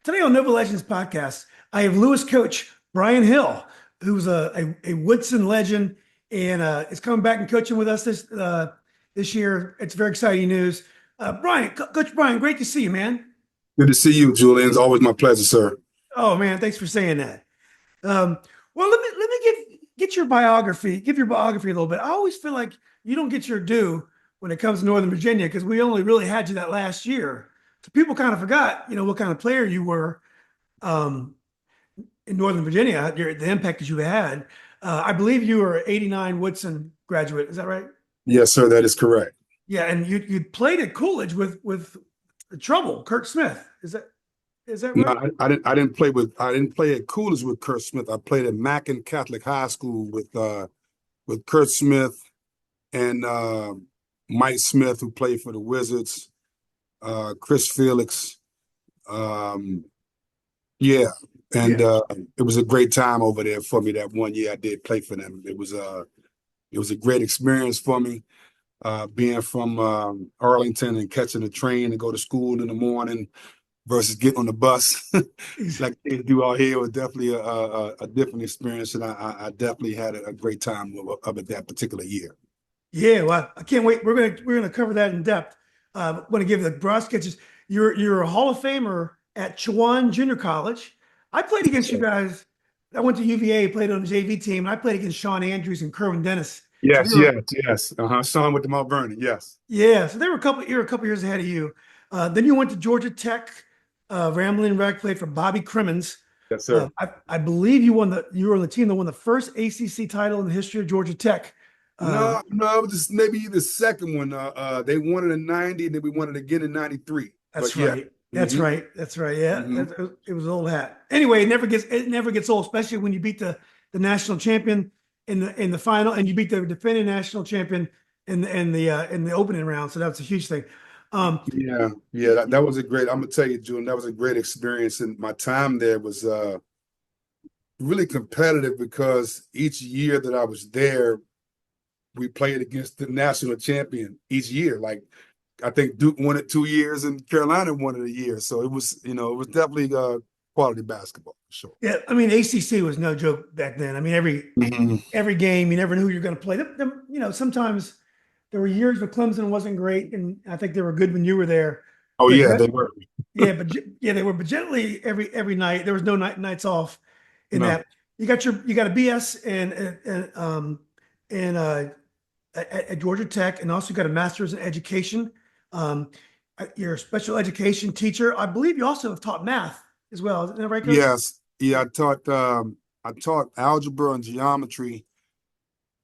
Today on Nova Legends podcast, I have Lewis coach Bryan Hill, who's a Woodson legend and is coming back and coaching with us this year. It's very exciting news. Coach Bryan, great to see you, man. Good to see you, Julian. It's always my pleasure, sir. Oh man, thanks for saying that. Well, let me get your biography, give your biography a little bit. I always feel like you don't get your due when it comes to Northern Virginia because we only really had you that last year. So people kind of forgot, what kind of player you were um, in Northern Virginia, the impact that you had. I believe you were '89 Woodson graduate. Is that right? Yes, sir. That is correct. Yeah, and you played at Coolidge with the Trouble, Kurt Smith. Is that No, right? I didn't play at Coolidge with Kurt Smith. I played at Mackin Catholic High School with Kurt Smith and Mike Smith, who played for the Wizards, Chris Felix. Um, yeah, and Yeah. it was a great time over there for me that one year I did play for them. It was a great experience for me. Being from Arlington and catching the train to go to school in the morning versus getting on the bus like they do out here was definitely a different experience, and I definitely had a great time of it that particular year. Yeah, well, I can't wait. We're gonna cover that in depth. I want to give the broad sketches. You're a Hall of Famer at Chowan Junior College. I played against you So, guys. I went to UVA, played on the JV team, and I played against Sean Andrews and Kerwin Dennis. So we yes, were, yes, yes. Son with the Mount Vernon. Yes, yeah. So they were a couple years ahead of you. Then you went to Georgia Tech, Ramblin' Wreck, played for Bobby Cremins. yes, sir. I believe you were on the team that won the first ACC title in the history of Georgia Tech. Uh, No, it was just maybe the second one. They won it in '90, and then we won it again in '93. That's But yeah. right. That's hmm right. That's right. Yeah, hmm it was an old hat. Anyway, it never gets old, especially when you beat the national champion in the final, and you beat the defending national champion in the opening round. So that's a huge thing. Um, Yeah, yeah, that was a great. I'm gonna tell you, June, that was a great experience, and my time there was really competitive because each year that I was there, we played against the national champion each year. Like I think Duke won it 2 years and Carolina won it a year. So it was definitely quality basketball for sure. yeah, I mean ACC was no joke back then. I mean hmm every game you never knew who you're going to play. Sometimes there were years where Clemson wasn't great, and I think they were good when you were there. Oh But yeah, they were. yeah, they were. But generally, every night there was no nights off. In No. that you got a BS and at Georgia Tech, and also got a master's in education. Um, you're a special education teacher. I believe you also have taught math as well. Isn't that right, Coach? Yes. Yeah, I taught algebra and geometry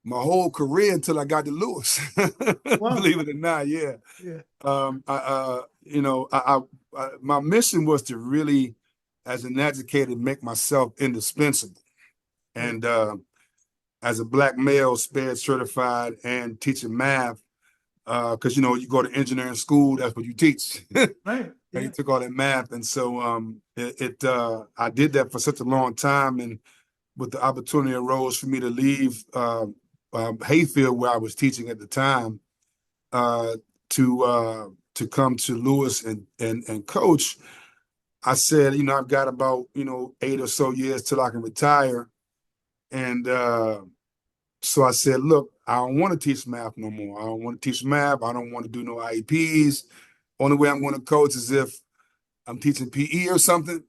my whole career until I got to Lewis. Wow. Believe it or not, yeah. Yeah. I my mission was to really, as an educator, make myself indispensable. Right. And as a black male, SPED certified and teaching math, because you go to engineering school, that's what you teach. Right. And he Yeah. took all that math, and so I did that for such a long time, and with the opportunity arose for me to leave Hayfield, where I was teaching at the time, uh, to come to Lewis and coach. I said, I've got about 8 or so years till I can retire, and so I said, look, I don't want to teach math no more. I don't want to teach math. I don't want to do no IEPs. Only way I'm going to coach is if I'm teaching PE or something.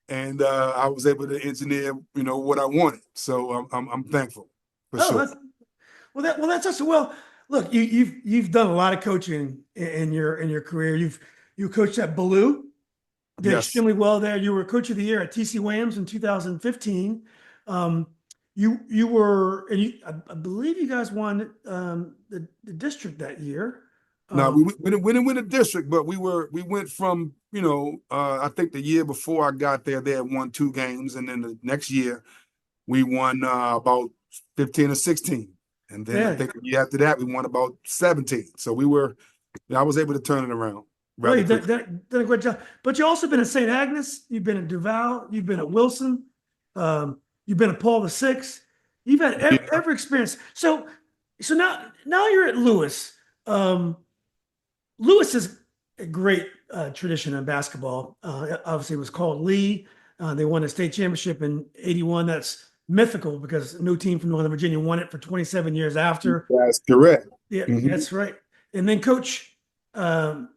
And I was able to engineer, what I wanted. So I'm thankful for Oh, sure. that's awesome. Well, look, you've done a lot of coaching in your career. You coached at Ballou, did Yes. extremely well there. You were coach of the year at TC Williams in 2015. Um, you were, and I believe you guys won the district that year. Now Um, we didn't win the district, but we went from I think the year before I got there, they had won 2 games, and then the next year we won about 15 or 16, and then I yeah, think the year after that we won about 17. So I was able to turn it around well, rather you quickly. done a great job. But you also been at St. Agnes. You've been at Duval. You've been at Wilson. You've been at Paul the Sixth. You've had Yeah. every experience. So now you're at Lewis. Um, Lewis a great tradition in basketball. Obviously, it was called Lee. They won a state championship in '81. That's mythical because a new team from Northern Virginia won it for 27 years after. That's correct. Yeah, Mhm. that's right. And then um,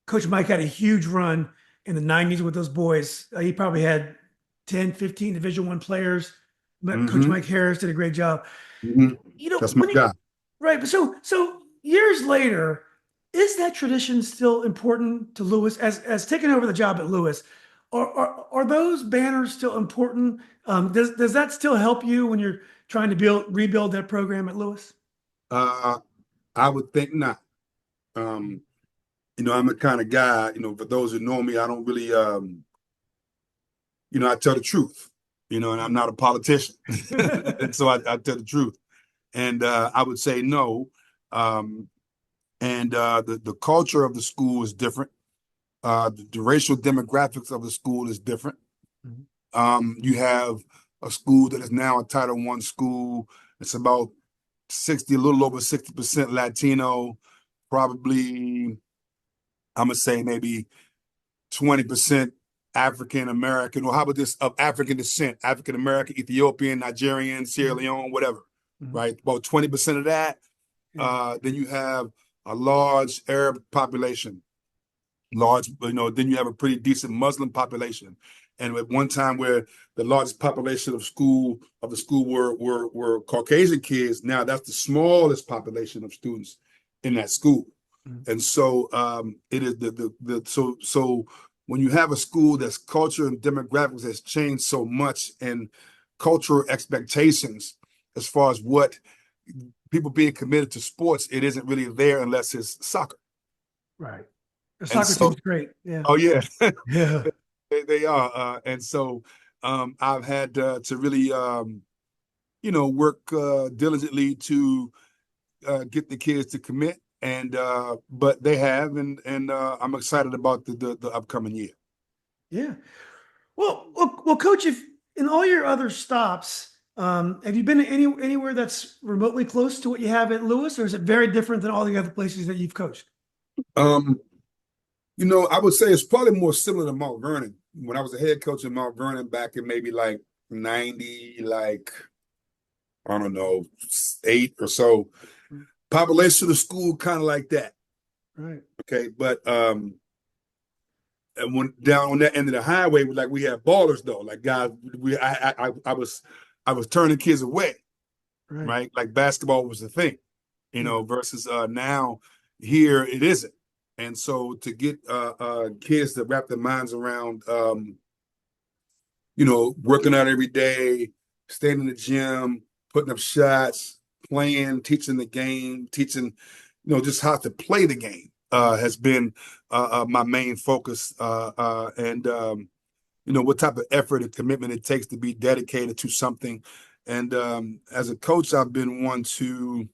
Coach Mike had a huge run in the '90s with those boys. He probably had 10, 15 Division I players. Coach Mhm. Mike Harris did a great job. Mhm. That's my When you guy. right, but so years later, is that tradition still important to Lewis as taking over the job at Lewis? Are those banners still important? Does that still help you when you're trying to rebuild that program at Lewis? Uh, I would think not. Um, I'm the kind of guy, for those who know me, I don't really, I tell the truth, and I'm not a politician. And so I tell the truth. And I would say no. Um, and the culture of the school is different. The racial demographics of the school is different. Mhm. You have a school that is now a Title I school. It's about 60, a little over 60% Latino, probably, I'm gonna say maybe 20% African American, or how about this, of African descent, African American, Ethiopian, Nigerian, Sierra Mhm. Leone, whatever, Mhm. right? About 20% of that. Yeah. Then you have a large Arab population, then you have a pretty decent Muslim population. And at one time where the largest population of the school were Caucasian kids, now that's the smallest population of students in that school. Mhm. And so it is so when you have a school that's culture and demographics has changed so much, and cultural expectations as far as what people being committed to sports, it isn't really there unless it's soccer. Right. The And soccer so, team's great. Yeah. oh yeah, Yeah. they are. And so I've had to really work diligently to get the kids to commit, and but they have, and I'm excited about the upcoming year. Yeah. Well, Coach, if in all your other stops, have you been to anywhere that's remotely close to what you have at Lewis, or is it very different than all the other places that you've coached? Um, I would say it's probably more similar to Mount Vernon. When I was a head coach in Mount Vernon back in maybe like 90, like I don't know, 8 or so, population of the school kind of like that. Right. Okay, but and when down on that end of the highway, we had ballers though. Like guys, I was turning kids away, Right. right? Like basketball was the thing, Yeah. versus now here it isn't. And so to get kids to wrap their minds around working out every day, staying in the gym, putting up shots, playing, teaching the game, teaching, just how to play the game has been my main focus. And what type of effort and commitment it takes to be dedicated to something. And as a coach, I've been one to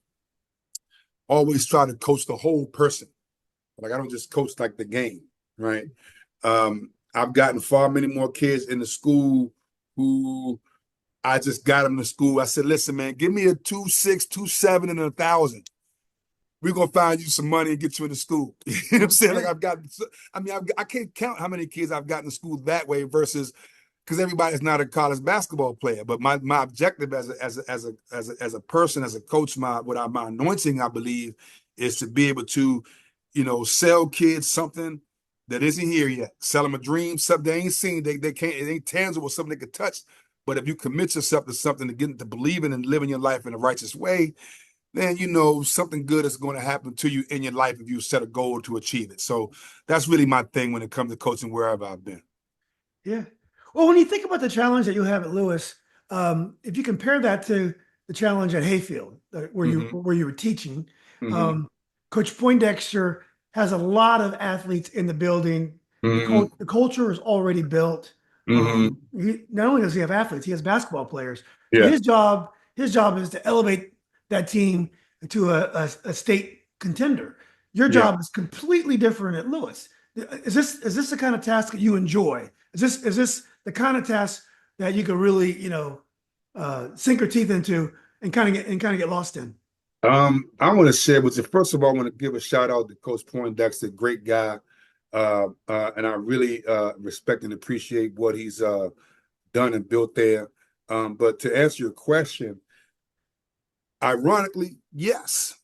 always try to coach the whole person. Like I don't just coach like the game, right? I've gotten far many more kids in the school who I just got them to school. I said, listen, man, give me a 2.6, 2.7, and 1,000. We're gonna find you some money and get you into school. You know what I'm saying? Like Yeah. I can't count how many kids I've gotten to school that way versus because everybody's not a college basketball player. But my objective as a person, as a coach, my anointing, I believe, is to be able to, sell kids something that isn't here yet. Sell them a dream, something they ain't seen, they can't, it ain't tangible, something they could touch. But if you commit yourself to something, to getting to believing and living your life in a righteous way, then something good is going to happen to you in your life if you set a goal to achieve it. So that's really my thing when it comes to coaching wherever I've been. Yeah. Well, when you think about the challenge that you have at Lewis, if you compare that to the challenge at Hayfield, Mm-hmm. where you were teaching, Mm-hmm. um, Coach Poindexter has a lot of athletes in the building. Mm-hmm. The culture is already built. Mm-hmm. Not only does he have athletes, he has basketball players. So Yeah. his job is to elevate that team to a state contender. Your Yeah. job is completely different at Lewis. Is this the kind of task that you enjoy? Is this the kind of task that you could really sink your teeth into and kind of get lost in? I want to share with you. First of all, I want to give a shout out to Coach Poindexter, great guy. And I really respect and appreciate what he's done and built there. But to answer your question, ironically, yes.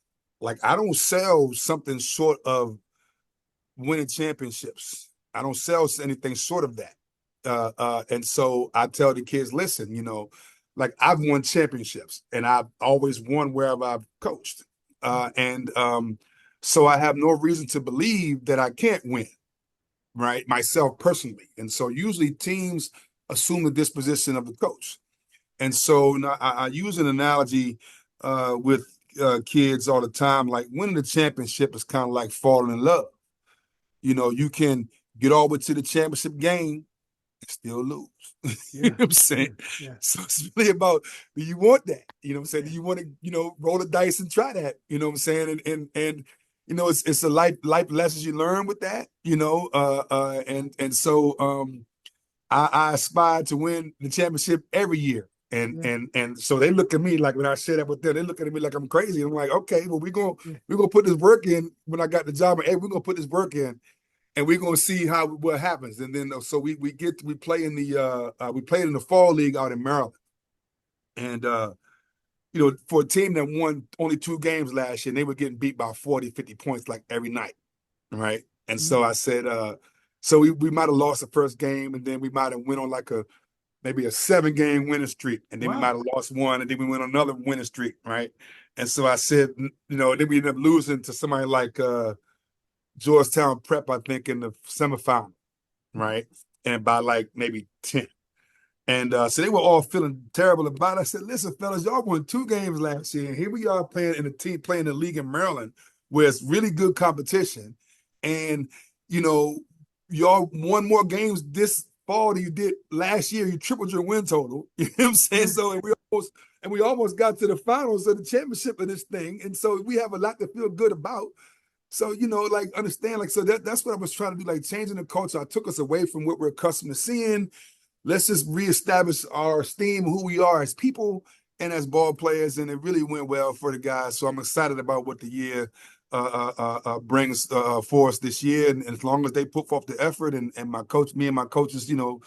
Like I don't sell something short of winning championships. I don't sell anything short of that. And so I tell the kids, listen, like I've won championships and I've always won wherever I've coached. And so I have no reason to believe that I can't win, right? Myself personally. And so usually teams assume the disposition of the coach. And so I use an analogy with kids all the time, like winning the championship is kind of like falling in love. You can get all the way to the championship game and still lose. You know what I'm saying? Yeah. So it's really about, do you want that? You know what I'm saying? Do you want to, roll the dice and try that? You know what I'm saying? And it's a life lessons you learn with that, and so I aspire to win the championship every year. And so they look at me like, when I share that with them, they look at me like I'm crazy. I'm like, okay, well, we're gonna put this work in. When I got the job, hey, we're gonna put this work in, and we're gonna see what happens. And then so we play in the we played in the fall league out in Maryland. And for a team that won only 2 games last year, they were getting beat by 40, 50 points like every night. Right. And so I said, so we might have lost the first game, and then we might have went on like maybe a 7-game winning streak, and then we might have lost one, and then we went on another winning streak, right? And so I said, then we ended up losing to somebody like Georgetown Prep, I think, in the semifinal, right? And by like maybe 10. And so they were all feeling terrible about it. I said, listen, fellas, y'all won 2 games last year, and here we are playing in the league in Maryland, where it's really good competition. And, y'all won more games this fall than you did last year. You tripled your win total. You know what I'm saying? So we almost got to the finals of the championship of this thing. And so we have a lot to feel good about. So, like understand, like, so that's what I was trying to do, like changing the culture. I took us away from what we're accustomed to seeing. Let's just reestablish our esteem, who we are as people and as ball players. And it really went well for the guys. So I'm excited about what the year brings for us this year. And as long as they put forth the effort and me and my coaches, do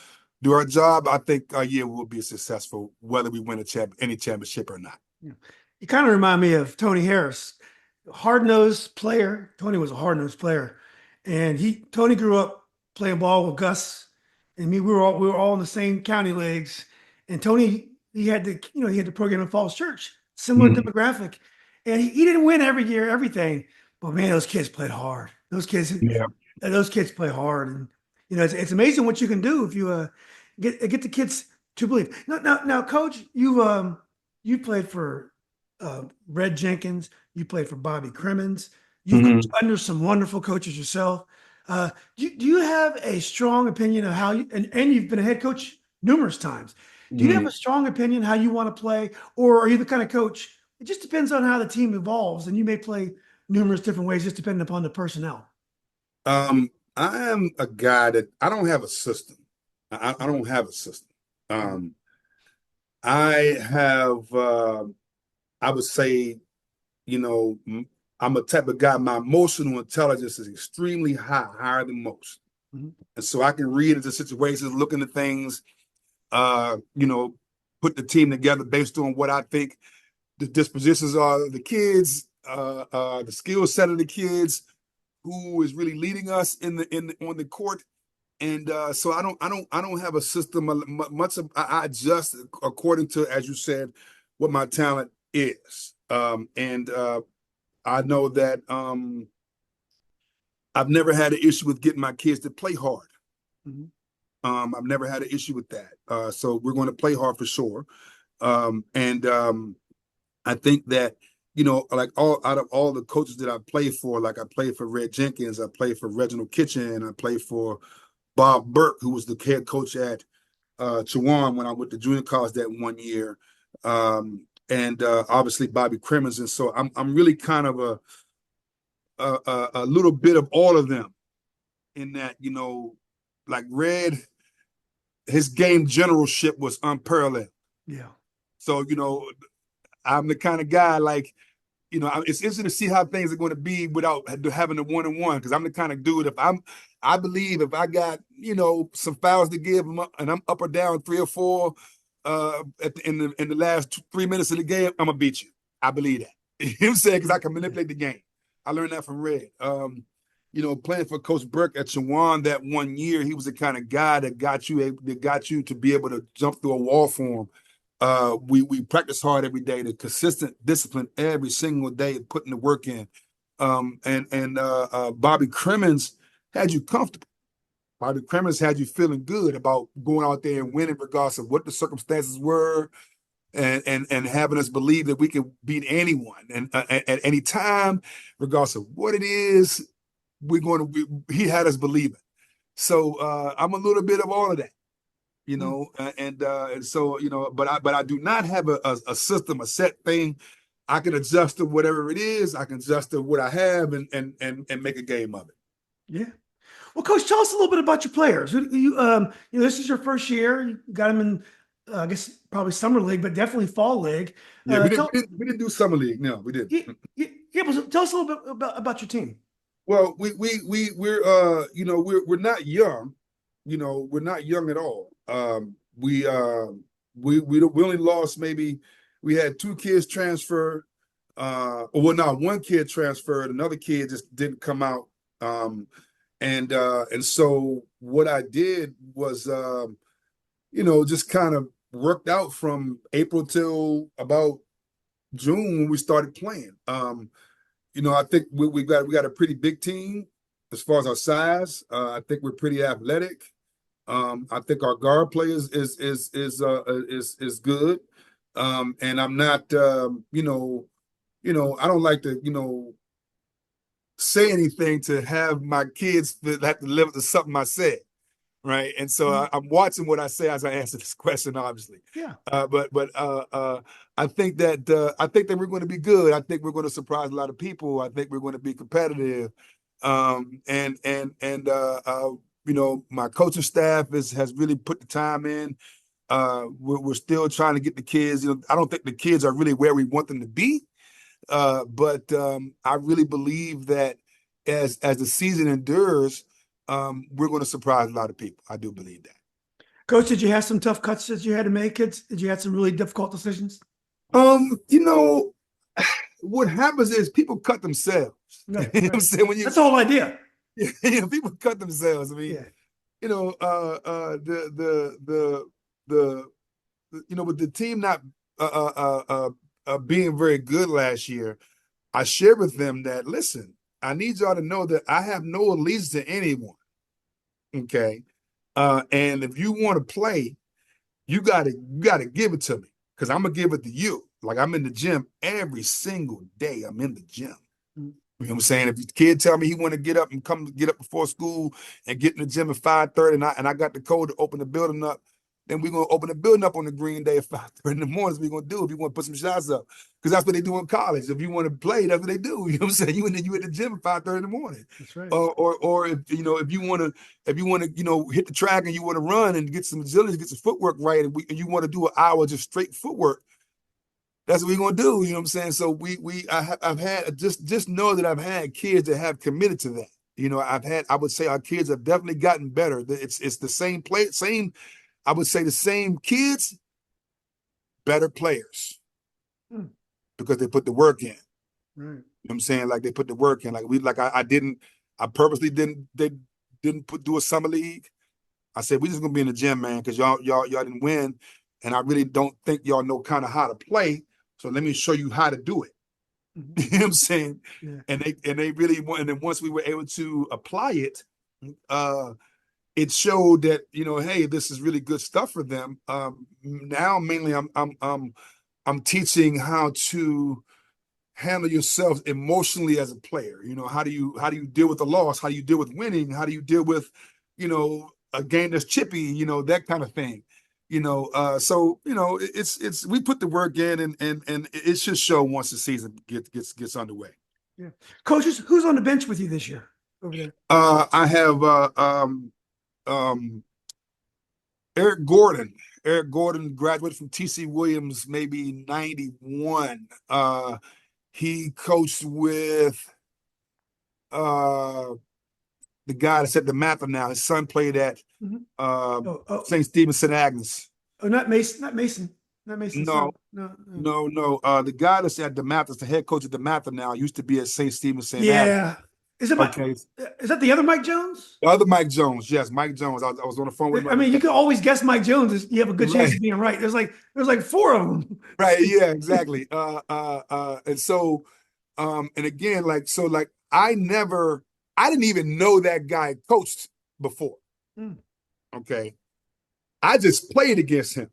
our job, I think our year will be successful, whether we win any championship or not. Yeah. You kind of remind me of Tony Harris, hard-nosed player. Tony was a hard-nosed player, and Tony grew up playing ball with Gus and me. We were all in the same county leagues, and Tony he had the program in Falls Church, similar demographic, and he didn't win every year, everything, but man, those kids played hard. Those kids play hard, and it's amazing what you can do if you get the kids to believe. Now, Coach, you played for Red Jenkins. You played for Bobby Cremins. You've coached under some wonderful coaches yourself. Do you have a strong opinion of how and you've been a head coach numerous times. Do you have a strong opinion how you want to play, or are you the kind of coach? It just depends on how the team evolves, and you may play numerous different ways, just depending upon the personnel. I am a guy that I don't have a system. I don't have a system. I have, I would say, I'm a type of guy, my emotional intelligence is extremely high, higher than most. And so I can read into situations, look into things, put the team together based on what I think the dispositions are of the kids, the skill set of the kids, who is really leading us on the court. And so I don't have a system. I adjust according to, as you said, what my talent is. And I know that I've never had an issue with getting my kids to play hard. I've never had an issue with that. So we're going to play hard for sure. And I think that, like out of all the coaches that I played for, like I played for Red Jenkins, I played for Reginald Kitchen, I played for Bob Burke, who was the head coach at Chowan when I went to junior college that one year, and obviously Bobby Cremins. And so I'm really kind of a little bit of all of them in that, like Red, his game generalship was unparalleled. Yeah. So, I'm the kind of guy like, it's interesting to see how things are going to be without having the one-on-one, because I'm the kind of dude, if I believe if I got, some fouls to give and I'm up or down 3 or 4 in the last 3 minutes of the game, I'm gonna beat you. I believe that. You know what I'm saying? Because I can manipulate the game. I learned that from Red. Playing for Coach Burke at Chowan that 1 year, he was the kind of guy that got you to be able to jump through a wall for him. We practice hard every day, the consistent discipline every single day, putting the work in. Bobby Cremins had you comfortable. Bobby Cremins had you feeling good about going out there and winning, regardless of what the circumstances were, and having us believe that we could beat anyone and at any time, regardless of what it is. He had us believing. So I'm a little bit of all of that, and so but I do not have a system, a set thing. I can adjust to whatever it is. I can adjust to what I have and make a game of it. Yeah. Well, Coach, tell us a little bit about your players. This is your first year. You got them in, I guess, probably summer league, but definitely fall league. Yeah, we didn't do summer league. No, we didn't. Yeah, but tell us a little bit about your team. Well, we're not young. We're not young at all. We only lost, maybe we had 2 kids transfer. One kid transferred, another kid just didn't come out. And so what I did was just kind of worked out from April till about June when we started playing. I think we got a pretty big team as far as our size. I think we're pretty athletic. I think our guard play is good. And I'm not I don't like to say anything to have my kids that have to live up to something I said. Right. And so I'm watching what I say as I answer this question, obviously. Yeah. But I think that we're going to be good. I think we're going to surprise a lot of people. I think we're going to be competitive. My coaching staff has really put the time in. We're still trying to get the kids. I don't think the kids are really where we want them to be. But I really believe that as the season endures, we're going to surprise a lot of people. I do believe that. Coach, did you have some tough cuts that you had to make? Did you have some really difficult decisions? What happens is people cut themselves. Right, You know what I'm saying? That's the whole idea. People cut themselves. I mean, with the team not being very good last year, I shared with them that, listen, I need y'all to know that I have no allegiance to anyone. Okay. And if you want to play, you gotta give it to me, because I'm gonna give it to you. Like, I'm in the gym every single day. I'm in the gym. You know what I'm saying? If the kid tell me he want to get up before school and get in the gym at 5:30, and I got the code to open the building up, then we're gonna open the building up on the green day at 5:30 in the morning. We're gonna do if you want to put some shots up, because that's what they do in college. If you want to play, that's what they do. You know what I'm saying? You at the gym at 5:30 in the morning. That's right. Or if you want to hit the track and you want to run and get some agility, get some footwork right, and you want to do an hour just straight footwork, that's what we're gonna do. You know what I'm saying? So I've had just know that I've had kids that have committed to that. I would say our kids have definitely gotten better. It's the same I would say the same kids, better players, because they put the work in. Right. You know what I'm saying? Like, they put the work in. I purposely didn't do a summer league. I said, we just gonna be in the gym, man, because y'all didn't win, and I really don't think y'all know kind of how to play. So let me show you how to do it. You know what I'm saying? Yeah. And they really want. And then once we were able to apply it, it showed that, hey, this is really good stuff for them. Now mainly I'm teaching how to handle yourself emotionally as a player. How do you deal with the loss? How do you deal with winning? How do you deal with, a game that's chippy? That kind of thing. So it's we put the work in, and it should show once the season gets underway. Yeah. Coaches, who's on the bench with you this year over there? I have Eric Gordon. Eric Gordon graduated from TC Williams, maybe 91. He coached with the guy that's at the Mather now. His son played at Mhm. uh, Oh, oh, St. Stephen St. Agnes. oh, not Mason, not Mason, not Mason's No, son. No, no. no. The guy that's at the Mathers, the head coach at the Mather now, used to be at St. Stephen St. Agnes. Yeah. Is it my, Okay. is that the other Mike Jones? The other Mike Jones, yes, Mike Jones. I was on the phone with him the I other mean, you day. can always guess Mike Jones. You have a good chance Right, of being right. There's like four of them. right, yeah, exactly. And so, and again, like, so, like, I didn't even know that guy coached before. Mm. Okay, I just played against him,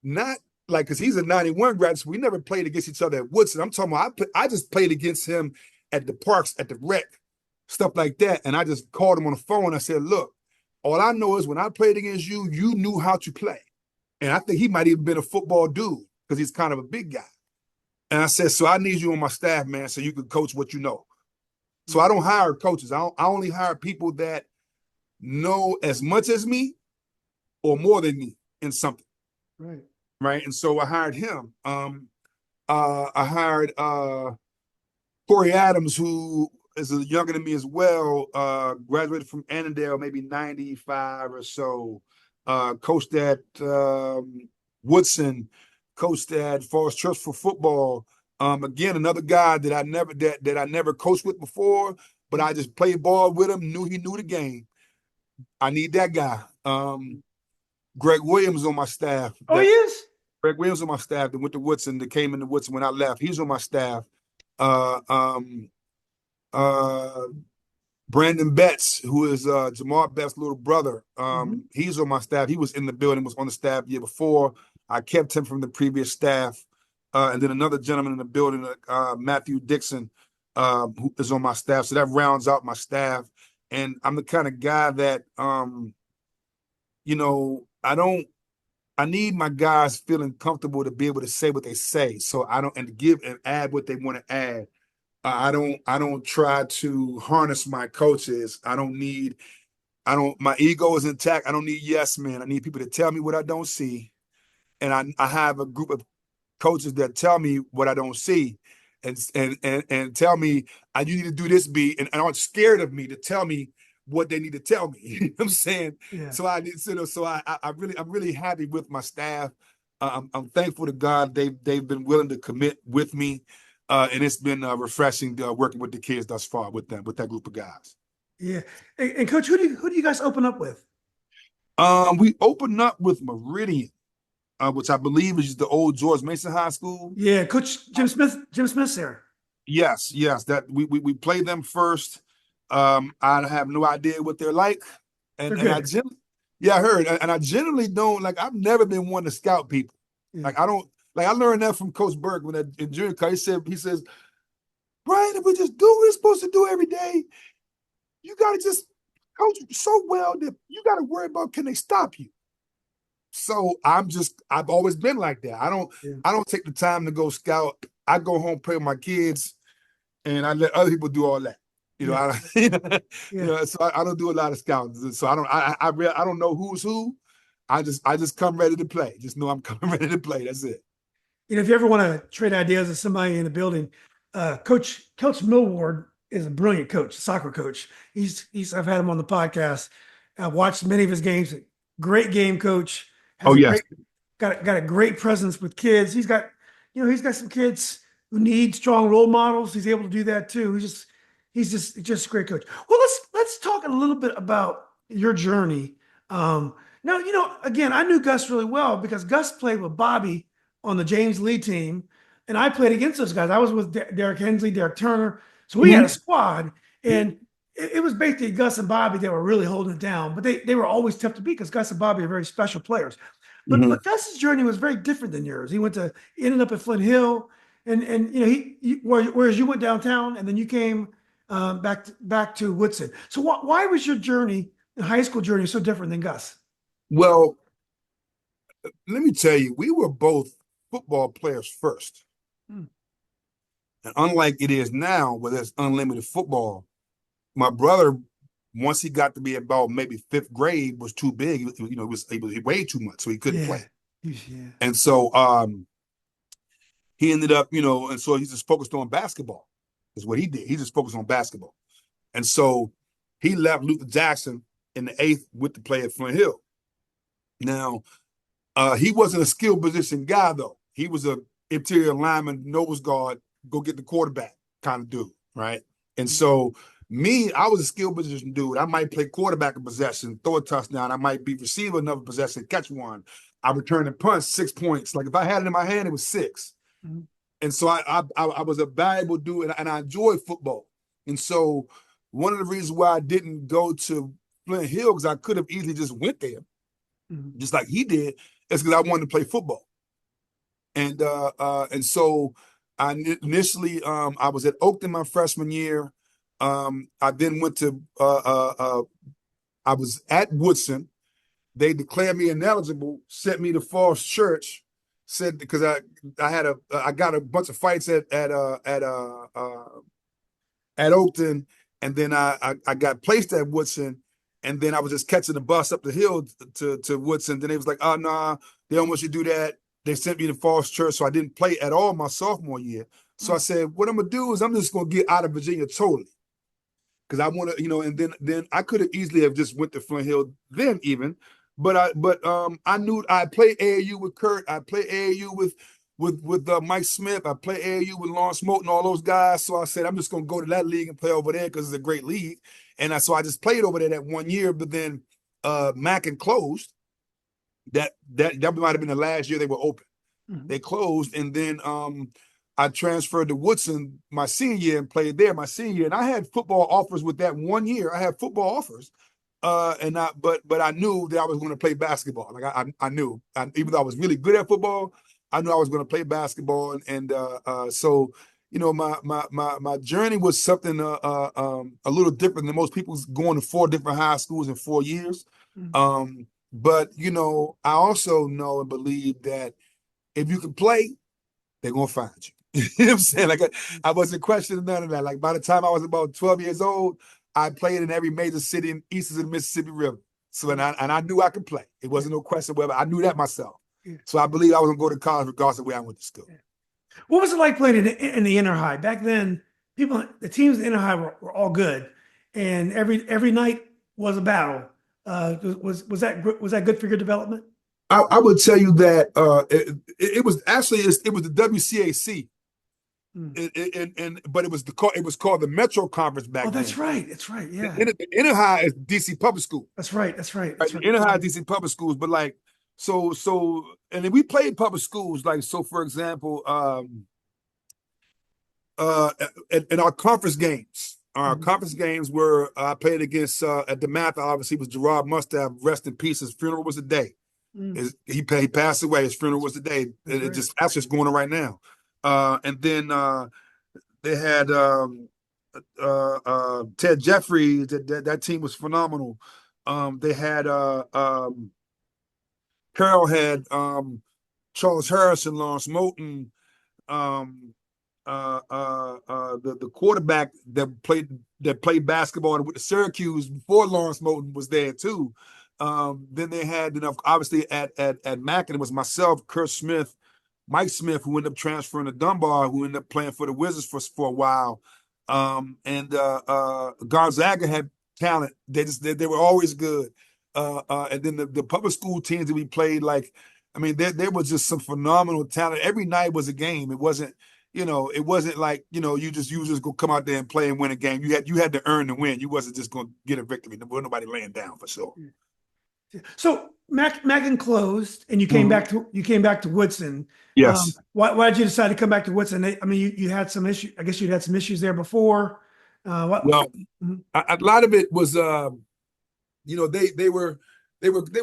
not like because he's a '91 grad, so we never played against each other at Woodson. I'm talking about I just played against him at the parks, at the rec, stuff like that, and I just called him on the phone. I said, "Look, all I know is when I played against you, you knew how to play." And I think he might even been a football dude because he's kind of a big guy. And I said, so I need you on my staff, man, so you can coach what you know. So I don't hire coaches. I only hire people that know as much as me or more than me in something. Right. Right. And so I hired him. I hired Corey Adams, who is younger than me as well, graduated from Annandale, maybe 95 or so, coached at Woodson, coached at Forest Church for football. Again, another guy that I never coached with before, but I just played ball with him, knew he knew the game. I need that guy. Greg Williams on my staff. Oh, he is? Greg Williams on my staff that went to Woodson, that came into Woodson when I left. He's on my staff. Uh, um, uh, Brandon Betts, who is Jamar Betts' little brother. Mm-hmm. He's on my staff. He was in the building, was on the staff the year before. I kept him from the previous staff. And then another gentleman in the building, Matthew Dixon, who is on my staff. So that rounds out my staff. And I'm the kind of guy that, I need my guys feeling comfortable to be able to say what they say. So I don't, and to give and add what they want to add. I don't try to harness my coaches. My ego is intact. I don't need yes men. I need people to tell me what I don't see. And I have a group of coaches that tell me what I don't see and tell me you need to do this beat and aren't scared of me to tell me what they need to tell me. You know what I'm saying? Yeah. So I'm really happy with my staff. I'm thankful to God they've been willing to commit with me. And it's been refreshing working with the kids thus far with that group of guys. Yeah. And Coach, who do you guys open up with? We opened up with Meridian, which I believe is the old George Mason High School. Yeah, Coach Jim Smith. Jim Smith's there. Yes. That we played them first. I have no idea what they're like, They're and good. I heard, and I generally don't like. I've never been one to scout people. Yeah. Like I don't like. I learned that from Coach Burke when in junior college. He says, Brian, if we just do what we're supposed to do every day, you got to just coach so well that you got to worry about can they stop you. So I've always been like that. Yeah. I don't take the time to go scout. I go home, play with my kids, and I let other people do all that. You know, Yeah. so I don't do a lot of scouting. So I don't know who's who. I just come ready to play. Just know I'm coming ready to play. That's it. If you ever want to trade ideas with somebody in the building, Coach Millward is a brilliant coach, soccer coach. I've had him on the podcast. I've watched many of his games. Great game coach. Oh yes. Got a great presence with kids. He's got some kids who need strong role models. He's able to do that too. He's just a great coach. Well, let's talk a little bit about your journey. Now, again, I knew Gus really well because Gus played with Bobby on the James Lee team, and I played against those guys. I was with Derek Hensley, Derek Turner. So we had a squad, and it was basically Gus and Bobby that were really holding it down. But they were always tough to beat because Gus and Bobby are very special players. But Gus's journey was very different than yours. He ended up at Flint Hill, and whereas you went downtown, and then you came back to Woodson. So why was your journey, high school journey, so different than Gus? Well, let me tell you, we were both football players first. And unlike it is now, where there's unlimited football, my brother, once he got to be about maybe fifth grade, was too big. He weighed too much, so he couldn't play. Yeah. And so he ended up, and so he just focused on basketball, is what he did. He just focused on basketball. And so he left Luther Jackson in the 8th with the play at Flint Hill. Now, he wasn't a skill position guy, though. He was a interior lineman, nose guard, go get the quarterback kind of dude, right? And so me, I was a skill position dude. I might play quarterback in possession, throw a touchdown. I might be receiver another possession, catch one. I return and punch 6 points. Like if I had it in my hand, it was 6. Mm-hmm. And so I was a valuable dude, and I enjoyed football. And so one of the reasons why I didn't go to Flint Hill, because I could have easily just went there, just like he did, is because I wanted to play football. And so I initially I was at Oakton my freshman year. I then went to I was at Woodson. They declared me ineligible, sent me to Falls Church, said because I got a bunch of fights at Oakton, and then I got placed at Woodson, and then I was just catching the bus up the hill to Woodson. Then they was like, oh nah, they don't want you to do that. They sent me to Falls Church, so I didn't play at all my sophomore year. So I said, what I'm gonna do is I'm just gonna get out of Virginia totally. Because I want to, and then I could have easily have just went to Flint Hill then even, but I knew I played AAU with Kurt, I played AAU with Mike Smith, I played AAU with Lawrence Moulton, all those guys. So I said I'm just gonna go to that league and play over there because it's a great league, and so I just played over there that 1 year. But then Mackin closed. That might have been the last year they were open. Mm-hmm. They closed, and then I transferred to Woodson my senior year and played there my senior year. And I had football offers with that 1 year. I had football offers, but I knew that I was going to play basketball. Like I knew, even though I was really good at football, I knew I was going to play basketball. And so my journey was something a little different than most people's, going to 4 different high schools in 4 years. Mm-hmm. But I also know and believe that if you can play, they're gonna find you. You know what I'm saying? Like I wasn't questioning none of that. Like by the time I was about 12 years old, I played in every major city east of the Mississippi River. So and I knew I could play. It wasn't no question whether I knew that myself. So I believe I was gonna go to college regardless of where I went to school. What was it like playing in the inner high back then? The teams in the inner high were all good, and every night was a battle. Was that good for your development? I would tell you that it was actually it was the WCAC, but it was called the Metro Conference back then. Oh, that's right. That's right. Yeah. The inner high is DC Public School. That's right. That's right. The inner high is DC Public Schools, but like so and then we played public schools, like so for example, in our conference games. Our conference games were I played against at the Math, obviously was Gerard Mustav, rest in peace. His funeral was today. He passed away. His funeral was today. That's just going on right now. And then they had Ted Jeffries. That team was phenomenal. They had Carroll had Charles Harrison, Lawrence Moulton, the quarterback that played basketball with the Syracuse before Lawrence Moulton was there too. Then they had, obviously at Mackin, it was myself, Kurt Smith, Mike Smith, who ended up transferring to Dunbar, who ended up playing for the Wizards for a while. And Gonzaga had talent. They were always good. And then the public school teams that we played, there was just some phenomenal talent. Every night was a game. It wasn't, it wasn't like, you just go come out there and play and win a game. You had to earn the win. You wasn't just going to get a victory. There wasn't nobody laying down for sure. So Mackin closed, and you came back to Woodson. Yes. Why did you decide to come back to Woodson? You had some issues. I guess you had some issues there before. A lot of it was, they were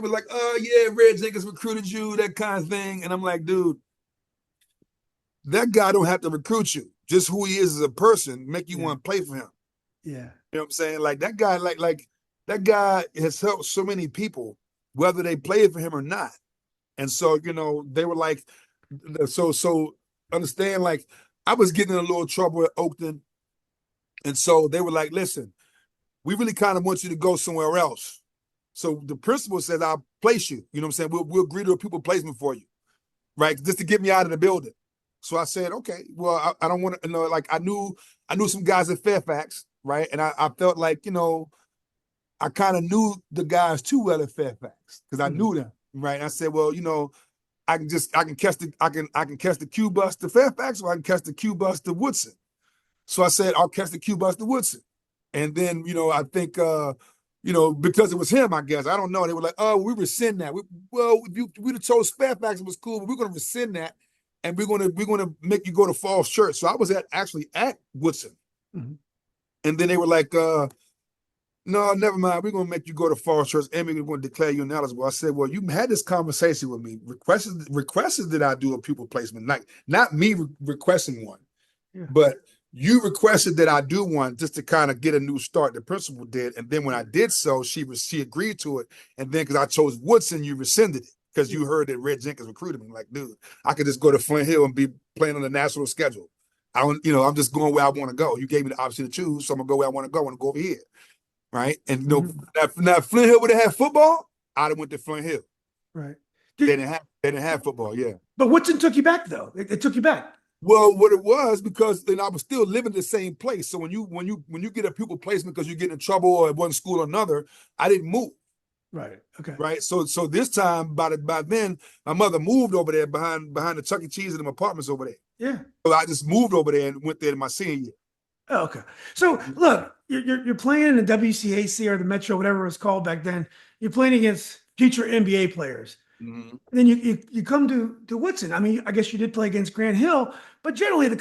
like, oh yeah, Red Jenkins recruited you, that kind of thing, and I'm like, dude, that guy don't have to recruit you. Just who he is as a person make you want to play for him. Yeah. You know what I'm saying? Like that guy, that guy has helped so many people, whether they played for him or not. And so, they were like, so understand, like, I was getting in a little trouble at Oakton. And so they were like, listen, we really kind of want you to go somewhere else. So the principal says, I'll place you. You know what I'm saying? We'll agree to a pupil placement for you, right? Just to get me out of the building. So I said, okay, well, I don't want to, I knew some guys at Fairfax, right? And I felt like, I kind of knew the guys too well at Fairfax because I knew them, right? And I said, well, I can catch the Q bus to Fairfax, or I can catch the Q bus to Woodson. So I said, I'll catch the Q bus to Woodson. And then, I think because it was him, I guess. I don't know. They were like, oh, we rescind that. We'd have told Fairfax it was cool, but we're gonna rescind that, and we're gonna make you go to Falls Church. So I was actually at Woodson. Mm-hmm. And then they were like, no, never mind. We're going to make you go to Falls Church and we're going to declare you ineligible. I said, well, you had this conversation with me, requested that I do a pupil placement, not me requesting one, but you requested that I do one just to kind of get a new start. The principal did. And then when I did so, she agreed to it. And then because I chose Woodson, you rescinded it because you heard that Red Jenkins recruited me. Like, dude, I could just go to Flint Hill and be playing on the national schedule. I'm just going where I want to go. You gave me the option to choose, so I'm going to go where I want to go. I want to go over here. Right. And now Flint Hill would have had football, I'd have went to Flint Hill. Right. They didn't have football, yeah. But Woodson took you back though. It took you back. Well, what it was, because then I was still living in the same place. So when you get a pupil placement because you get in trouble or at one school or another, I didn't move. Right. Okay. Right. So this time by then, my mother moved over there behind the Chuck E. Cheese and them apartments over there. Yeah. So I just moved over there and went there in my senior year. Oh, okay. So look, you're playing in the WCAC or the Metro, whatever it was called back then. You're playing against future NBA players. Mm-hmm. Then you come to Woodson. I mean, I guess you did play against Grant Hill, but generally the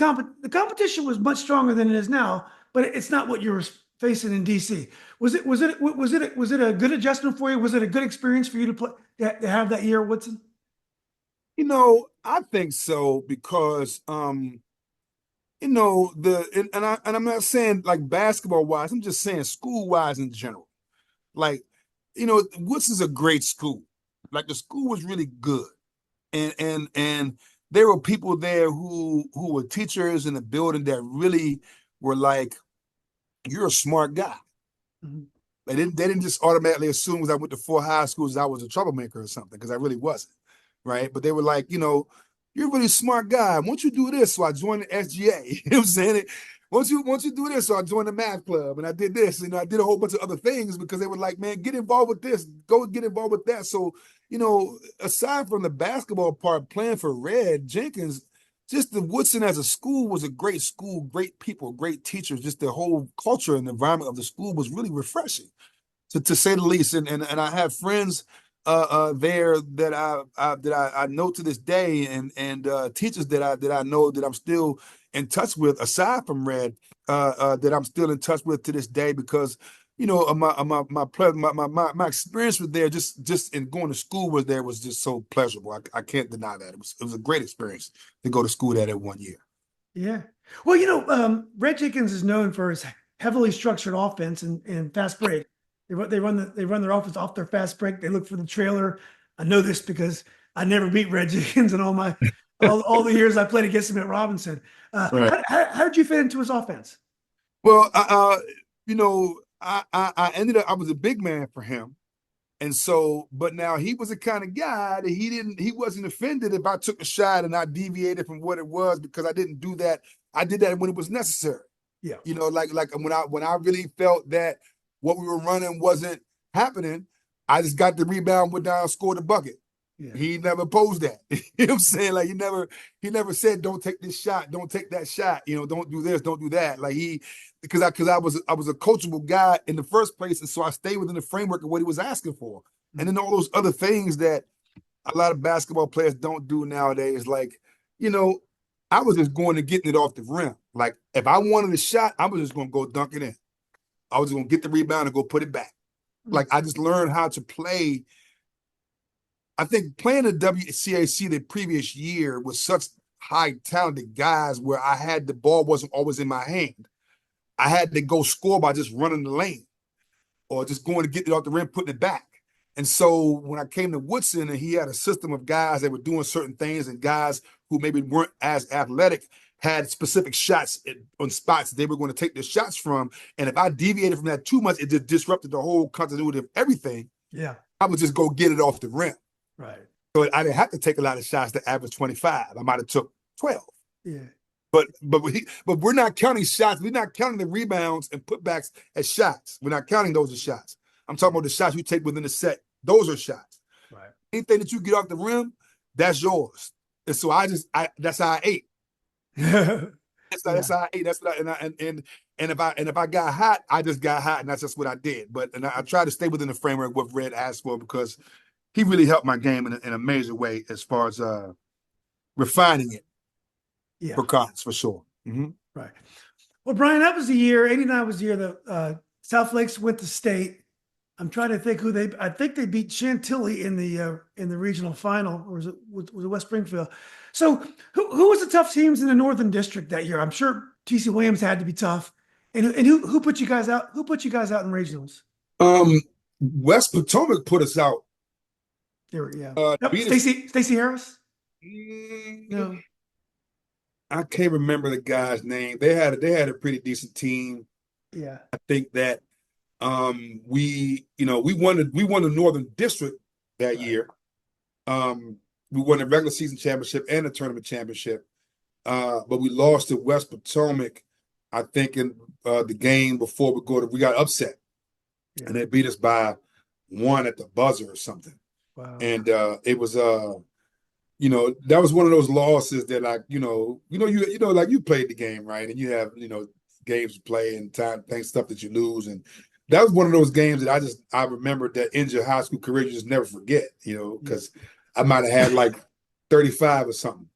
competition was much stronger than it is now. But it's not what you were facing in DC. Was it a good adjustment for you? Was it a good experience for you to play to have that year at Woodson? I think so because and I'm not saying like basketball wise, I'm just saying school wise in general. Like, Woodson's a great school. Like the school was really good. And there were people there who were teachers in the building that really were like, you're a smart guy. Mm-hmm. They didn't just automatically assume because I went to 4 high schools I was a troublemaker or something, because I really wasn't. Right. But they were like, you're a really smart guy. Once you do this, so I joined the SGA. You know what I'm saying? Once you do this, so I joined the math club and I did this. I did a whole bunch of other things because they were like, man, get involved with this. Go get involved with that. So, aside from the basketball part, playing for Red Jenkins, just the Woodson as a school was a great school, great people, great teachers. Just the whole culture and environment of the school was really refreshing, to say the least. And I have friends there that I know to this day, and teachers that I know that I'm still in touch with, aside from Red, that I'm still in touch with to this day, because my experience with there, just in going to school was just so pleasurable. I can't deny that. It was a great experience to go to school there that 1 year. Yeah. Well, Red Jenkins is known for his heavily structured offense and fast break. They run their offense off their fast break. They look for the trailer. I know this because I never beat Red Jenkins in all the years I played against him at Robinson. Right. How did you fit into his offense? Well, I ended up, I was a big man for him. And so, but now he was the kind of guy that he wasn't offended if I took a shot and I deviated from what it was, because I didn't do that. I did that when it was necessary. Yeah. Like when I really felt that what we were running wasn't happening, I just got the rebound, went down, scored the bucket. Yeah. He never opposed that. You know what I'm saying? Like he never said, don't take this shot, don't take that shot, don't do this, don't do that. Like because I was a coachable guy in the first place, and so I stayed within the framework of what he was asking for. Mm-hmm. And then all those other things that a lot of basketball players don't do nowadays, like, I was just going to getting it off the rim. Like if I wanted a shot, I was just going to go dunk it in. I was going to get the rebound and go put it back. Mm-hmm. Like I just learned how to play. I think playing the WCAC the previous year with such high talented guys, where I had the ball wasn't always in my hand. I had to go score by just running the lane or just going to get it off the rim, putting it back. And so when I came to Woodson and he had a system of guys that were doing certain things, and guys who maybe weren't as athletic had specific shots on spots they were going to take their shots from. And if I deviated from that too much, it just disrupted the whole continuity of everything. Yeah, I would just go get it off the rim. Right. So I didn't have to take a lot of shots to average 25. I might have took 12. Yeah. But we're not counting shots. We're not counting the rebounds and putbacks as shots. We're not counting those as shots. I'm talking about the shots you take within the set. Those are shots. Right. Anything that you get off the rim, that's yours. And so that's how I ate. Yeah. That's how I ate. That's what and if I got hot, I just got hot, and that's just what I did. But I try to stay within the framework what Red asked for because he really helped my game in a major way as far as refining it Yeah. for college for sure. Mm-hmm. Right. Well, Bryan, that was the year, 89 was the year that South Lakes went to state. I'm trying to think I think they beat Chantilly in the regional final, or was it West Springfield? So who was the tough teams in the Northern District that year? I'm sure TC Williams had to be tough. And who put you guys out? Who put you guys out in regionals? West Potomac put us out. Yeah. Nope. Beat us. Stacy Harris? No. I can't remember the guy's name. They had a pretty decent team. Yeah. I think that we won the Northern District that year. We won the regular season championship and the tournament championship. But we lost to West Potomac, I think, in the game before we got upset. Yeah. And they beat us by 1 at the buzzer or something. Wow. And it was that was one of those losses that like like you played the game, right? And you have games to play and stuff that you lose, and that was one of those games that I remember that ends your high school career you just never forget, because I might have had like 35 or something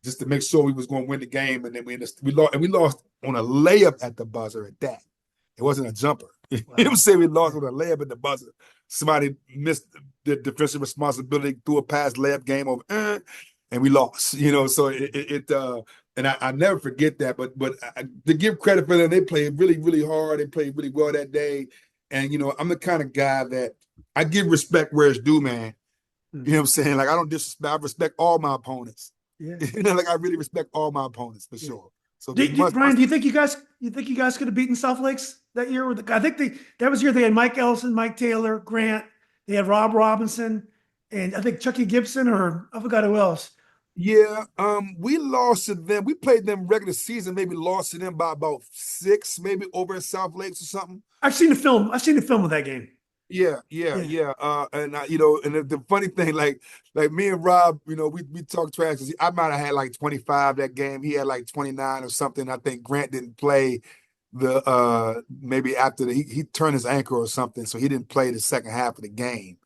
just to make sure we was going to win the game, and then we lost on a layup at the buzzer at that. It wasn't a jumper. Wow. You know what I'm saying? We lost with a layup at the buzzer. Somebody missed the defensive responsibility, threw a pass layup game over, and we lost. So and I never forget that. But to give credit for them, they played really, really hard. They played really well that day. And I'm the kind of guy that I give respect where it's due, man. You know what I'm saying? Like I don't disrespect. I respect all my opponents. Yeah. Like I really respect all my opponents for sure. So Bryan, do you think you guys could have beaten South Lakes that year? I think that was the year they had Mike Ellison, Mike Taylor, Grant. They had Rob Robinson, and I think Chucky Gibson, or I forgot who else. Yeah, we lost to them. We played them regular season, maybe lost to them by about 6, maybe over at South Lakes or something. I've seen the film of that game. Yeah. And and the funny thing, like me and Rob, we talk trash. I might have had like 25 that game. He had like 29 or something. I think Grant didn't play maybe after he turned his ankle or something, so he didn't play the second half of the game.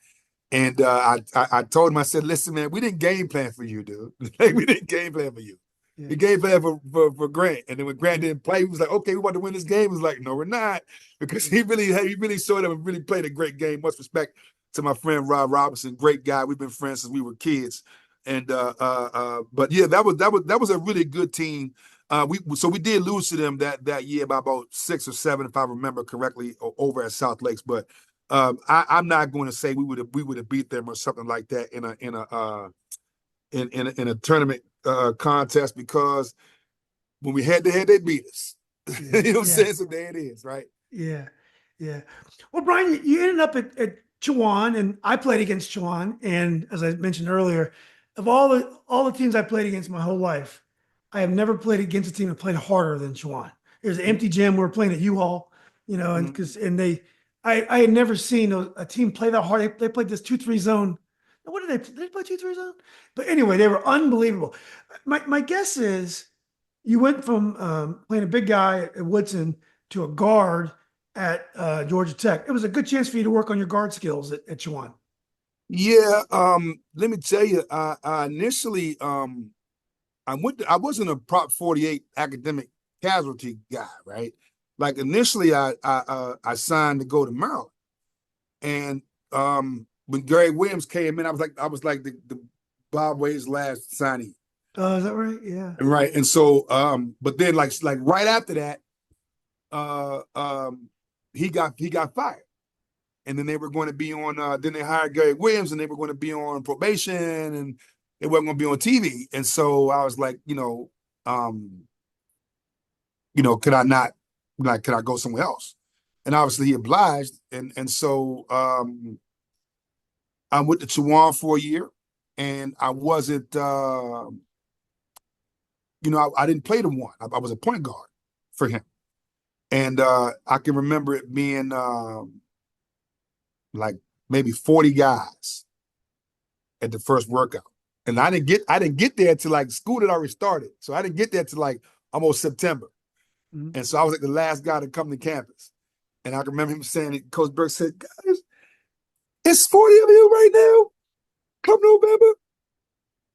And I told him, I said, listen, man, we didn't game plan for you, dude. Like we didn't game plan for you. Yeah. We game plan for Grant. And then when Grant didn't play, he was like, okay, we want to win this game. He was like, no, we're not. Because he really showed up and really played a great game. Much respect to my friend Rob Robinson, great guy. We've been friends since we were kids. And but yeah, that was a really good team. We did lose to them that year by about 6 or 7, if I remember correctly, over at South Lakes. But I'm not going to say we would have beat them or something like that in a tournament contest, because when we had to head, they beat us. Yeah. You know what I'm saying? So there it is, right? Yeah. Well, Bryan, you ended up at Chowan, and I played against Chowan. And as I mentioned earlier, of all the teams I played against my whole life, I have never played against a team that played harder than Chowan. There's an empty gym. We were playing at U-Haul, and I had never seen a team play that hard. They played this 2-3 zone. What did they play? Did they play 2-3 zone? But anyway, they were unbelievable. My guess is you went from playing a big guy at Woodson to a guard at Georgia Tech. It was a good chance for you to work on your guard skills at Chowan. Yeah. Let me tell you, I initially I wasn't a Prop 48 academic casualty guy, right? Like initially, I signed to go to Maryland, and when Gary Williams came in, I was like the Bob Wade's last signee. Oh, is that right? Yeah. Right, and so but then like right after that, he got fired, and then they were going to be on. Then they hired Gary Williams, and they were going to be on probation, and it wasn't going to be on TV. And so I was like, could I not? Like, could I go somewhere else? And obviously he obliged. And so I went to Chowan for a year, and I wasn't, I didn't play the one. I was a point guard for him. And I can remember it being like maybe 40 guys at the first workout. And I didn't get there till like school had already started. So I didn't get there till like almost September. Mhm. And so I was like the last guy to come to campus. And I can remember him saying it, Coach Burke said, guys, it's 40 of you right now. Come November,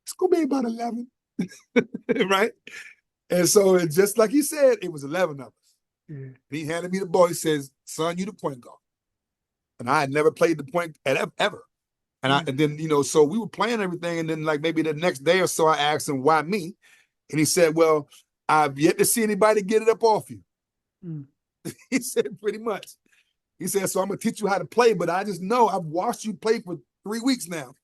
it's gonna be about 11. Right? And so it just like he said, it was 11 of us. Yeah. He handed me the ball. He says, son, you the point guard. And I had never played the point ever. And then, so we were playing everything. And then like maybe the next day or so, I asked him, why me? And he said, well, I've yet to see anybody get it up off you. Mm. He said, pretty much. He said, so I'm going to teach you how to play, but I just know I've watched you play for 3 weeks now,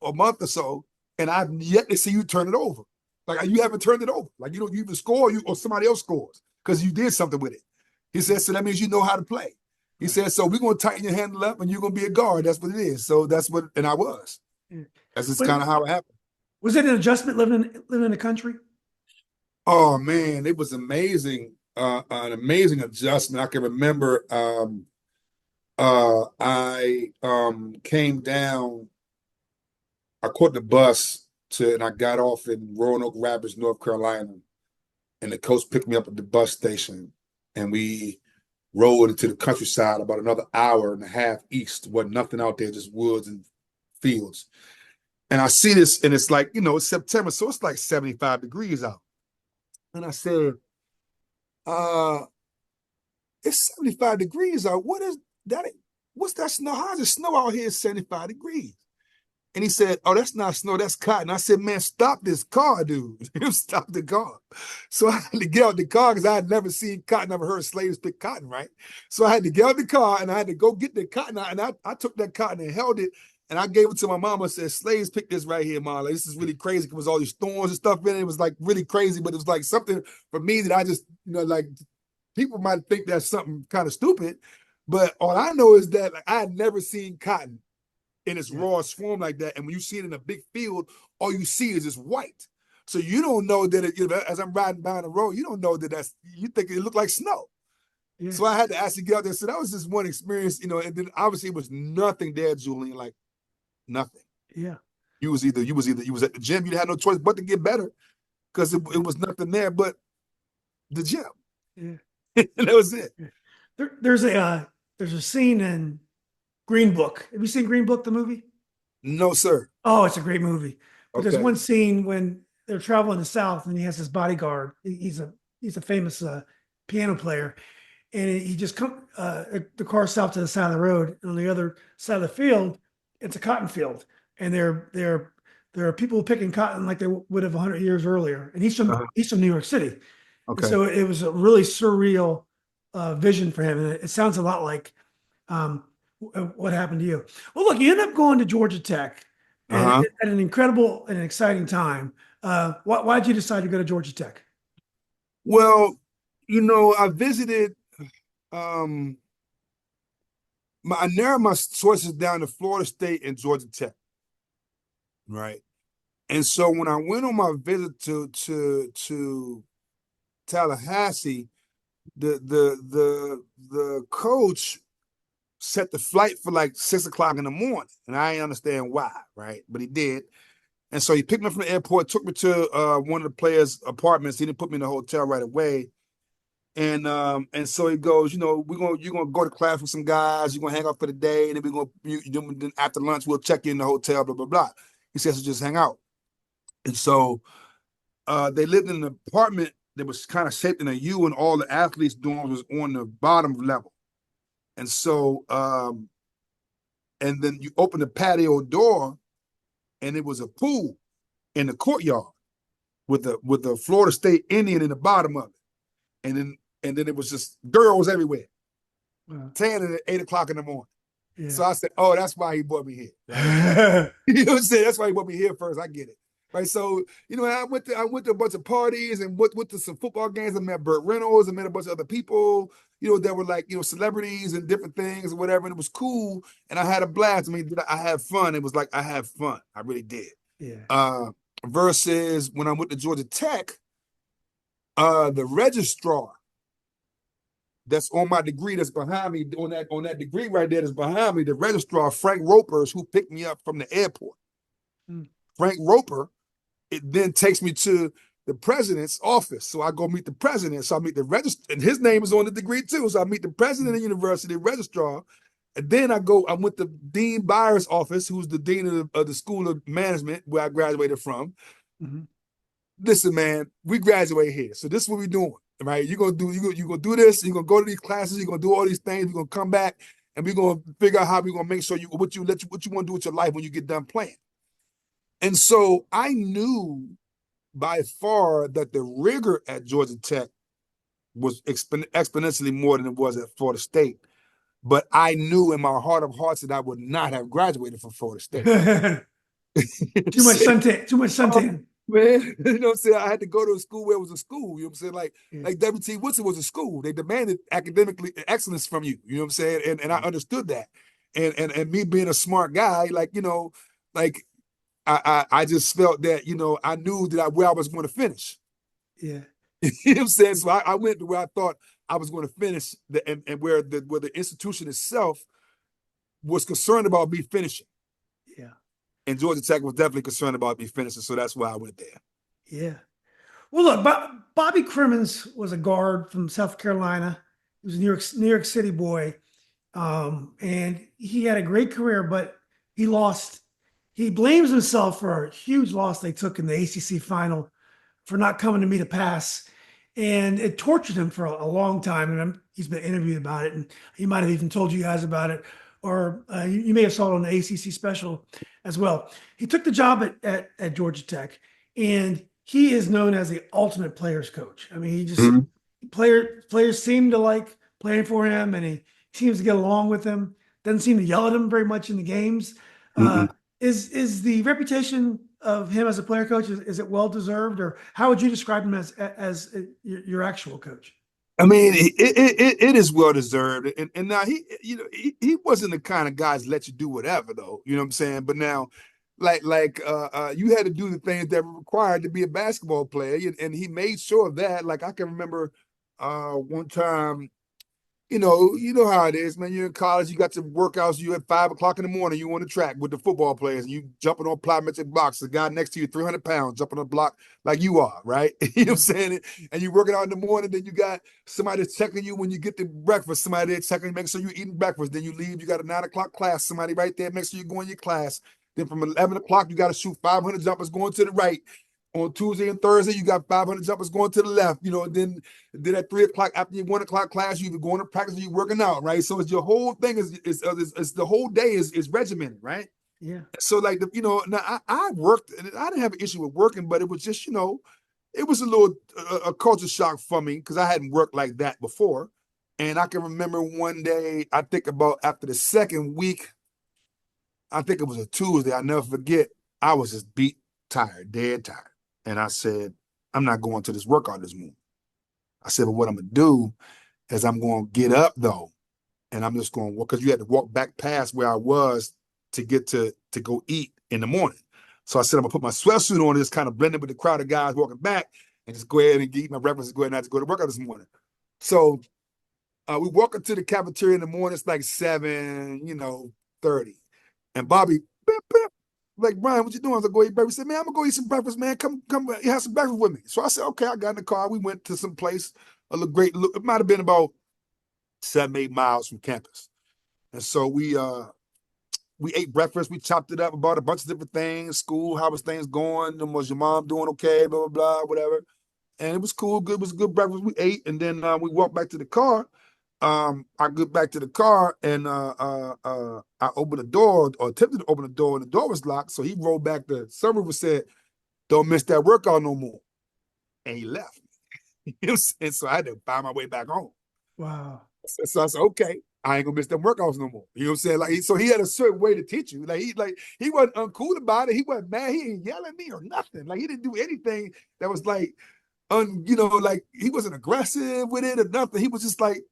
or a month or so, and I've yet to see you turn it over. Like you haven't turned it over. Like you either score or somebody else scores because you did something with it. He said, so that means you know how to play. He said, so we're going to tighten your handle up and you're going to be a guard. That's what it is. So that's what, and I was. Yeah. That's just kind of how it happened. Was it an adjustment living in the country? Oh man, it was amazing. An amazing adjustment. I can remember I came down, I caught the bus and I got off in Roanoke Rapids, North Carolina. And the coach picked me up at the bus station and we rode into the countryside about another hour and a half east. Wasn't nothing out there, just woods and fields. And I see this, and it's like, it's September, so it's like 75 degrees out. And I said, it's 75 degrees out. What is that? What's that snow? How's the snow out here 75 degrees? And he said, oh, that's not snow, that's cotton. I said, man, stop this car, dude. Stop the car. So I had to get out the car because I had never seen cotton, never heard slaves pick cotton, right? So I had to get out the car and I had to go get the cotton out. And I took that cotton and held it and I gave it to my mama and said, slaves picked this right here, Mom. Like, this is really crazy. It was all these thorns and stuff in it. It was like really crazy, but it was like something for me that I just, like people might think that's something kind of stupid. But all I know is that like, I had never seen cotton in its rawest form like that. And when you see it in a big field, all you see is just white. So you don't know that as I'm riding down the road, you don't know that you think it looked like snow. Yeah. So I had to actually get out there. So that was just one experience, and then obviously it was nothing there, Julian, like nothing. Yeah. You was at the gym, you had no choice but to get better because it was nothing there but the gym. Yeah. And that was it. There's a scene in Green Book. Have you seen Green Book, the movie? No, sir. Oh, it's a great movie. But Okay. there's one scene when they're traveling the South and he has his bodyguard. He's a famous piano player. And he just the car stopped to the side of the road. And on the other side of the field, it's a cotton field. And there are people picking cotton like they would have 100 years earlier. And he's from New York City. Okay. And so it was a really surreal vision for him. And it sounds a lot like what happened to you. Well, look, you end up going to Georgia Tech at an incredible and exciting time. Why'd you decide to go to Georgia Tech? Well, I visited, I narrowed my choices down to Florida State and Georgia Tech. Right. And so when I went on my visit to Tallahassee, the coach set the flight for like 6 o'clock in the morning. And I didn't understand why, right? But he did. And so he picked me up from the airport, took me to one of the players' apartments. He didn't put me in the hotel right away. And so he goes, you're gonna go to class with some guys, you're gonna hang out for the day, and then then after lunch, we'll check you in the hotel, blah, blah, blah. He says, so just hang out. And so they lived in an apartment that was kind of shaped in a U, and all the athletes' dorms was on the bottom level. And so, and then you open the patio door, and it was a pool in the courtyard with the Florida State Indian in the bottom of it. And then it was just girls everywhere. Wow. 10 and 8 o'clock in the morning. Yeah. So I said, oh, that's why he brought me here. Right? You know what I'm saying? That's why he brought me here first. I get it. Right. So, I went to a bunch of parties and went to some football games. I met Burt Reynolds and met a bunch of other people, that were like, celebrities and different things or whatever. And it was cool. And I had a blast. I mean, I had fun. It was like, I had fun. I really did. Yeah. Versus when I went to Georgia Tech, the registrar that's on my degree that's behind me, on that degree right there that's behind me, the registrar, Frank Roper, is who picked me up from the airport. Mm. Frank Roper, it then takes me to the president's office. So I go meet the president. So I meet the registrar, and his name is on the degree too. So I meet the president of the university, registrar, and then I went to Dean Byers' office, who's the dean of the School of Management where I graduated from. Mm-hmm. Listen, man, we graduate here. So this is what we're doing, right? You're gonna do this, you're gonna go to these classes, you're gonna do all these things, you're gonna come back, and we're gonna figure out how we're gonna make sure what you want to do with your life when you get done playing. And so I knew by far that the rigor at Georgia Tech was exponentially more than it was at Florida State. But I knew in my heart of hearts that I would not have graduated from Florida State. Too much suntan. Too much Oh, suntan. man, you know what I'm saying? I had to go to a school where it was a school. You know what I'm saying? Yeah. Like W.T. Woodson was a school. They demanded academically excellence from you. You know what I'm saying? And I understood that. And me being a smart guy, like, you know, like I just felt that, you know, I knew that where I was going to finish. Yeah. You know what I'm saying? So I went to where I thought I was going to finish, and where the institution itself was concerned about me finishing. Yeah. And Georgia Tech was definitely concerned about me finishing, so that's why I went there. Yeah. Well, look, Bobby Cremins was a guard from South Carolina. He was a New York City boy, and he had a great career, but he lost. He blames himself for a huge loss they took in the ACC final for not coming to meet a pass, and it tortured him for a long time. And he's been interviewed about it, and he might have even told you guys about it, or you may have saw it on the ACC special as well. He took the job at Georgia Tech, and he is known as the ultimate players coach. I mean, he just players seem to like playing for him, and he seems to get along with them. Doesn't seem to yell at him very much in the games. Is the reputation of him as a player coach, is it well deserved, or how would you describe him as your actual coach? I mean, it is well deserved, and now he wasn't the kind of guys that let you do whatever though. You know what I'm saying? But now, you had to do the things that were required to be a basketball player, and he made sure of that. Like I can remember, one time. You know how it is, man. You're in college, you got your workouts, you at 5 o'clock in the morning, you on the track with the football players, and you jumping on plyometric blocks. The guy next to you, 300 pounds, jumping on a block like you are, right? You know what I'm saying? And you working out in the morning, then you got somebody that's checking you when you get to breakfast, somebody that's checking you, making sure you're eating breakfast. Then you leave, you got a 9 o'clock class, somebody right there, make sure you go in your class. Then from 11 o'clock, you got to shoot 500 jumpers going to the right. On Tuesday and Thursday, you got 500 jumpers going to the left, and then at 3 o'clock after your 1 o'clock class, you either going to practice or you working out, right? So it's your whole thing is the whole day is regimented, right? Yeah. So like now I worked, and I didn't have an issue with working, but it was just it was a little a culture shock for me because I hadn't worked like that before, and I can remember one day I think about after the second week, I think it was a Tuesday, I never forget, I was just beat, tired, dead tired. And I said, I'm not going to this workout this morning. I said, but what I'm going to do is I'm going to get up, though, and I'm just going to walk, because you had to walk back past where I was to get to go eat in the morning. So I said, I'm going to put my sweatsuit on and just kind of blend in with the crowd of guys walking back and just go ahead and eat my breakfast and go ahead and have to go to workout this morning. So we walk into the cafeteria in the morning. It's like 7:30. And Bobby, beep, beep, like, Bryan, what you doing? I was like, go eat breakfast. He said, man, I'm gonna go eat some breakfast, man. Come have some breakfast with me. So I said, okay. I got in the car. We went to some place, it might have been about 7-8 miles from campus. And so we ate breakfast. We chopped it up about a bunch of different things, school, how was things going? Was your mom doing okay? Blah, blah, blah, whatever. And it was cool. Good. It was a good breakfast. We ate, and then we walked back to the car. I get back to the car, and I opened the door, or attempted to open the door, and the door was locked. So he rolled back the sunroof and said, "Don't miss that workout no more." And he left. And so I had to find my way back home. Wow. So I said, okay, I ain't gonna miss them workouts no more. You know what I'm saying? Like, so he had a certain way to teach you. He wasn't uncool about it. He wasn't mad. He ain't yelling at me or nothing. Like, he didn't do anything that was like, like he wasn't aggressive with it or nothing. He was just like,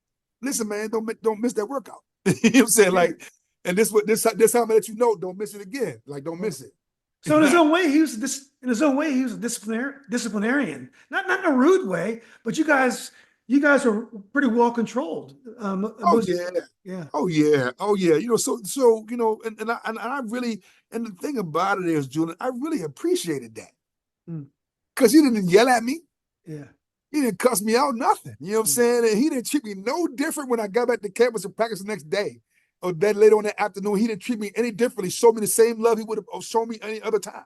listen, man, don't miss that workout. You know what I'm saying? Like, and this how I'm gonna let you know, don't miss it again. Like, don't miss it. So in his own way, he was a disciplinarian. Not in a rude way, but you guys you guys are pretty well controlled. Oh Most, yeah. yeah, Oh yeah. Oh yeah. And I really, and the thing about it is, Julian, I really appreciated that. mm, Because he didn't yell at me. yeah, He didn't cuss me out, nothing. You know what I'm mm, saying? And he didn't treat me no different when I got back to campus and practice the next day or that later on that afternoon. He didn't treat me any differently, showed me the same love he would have shown me any other time.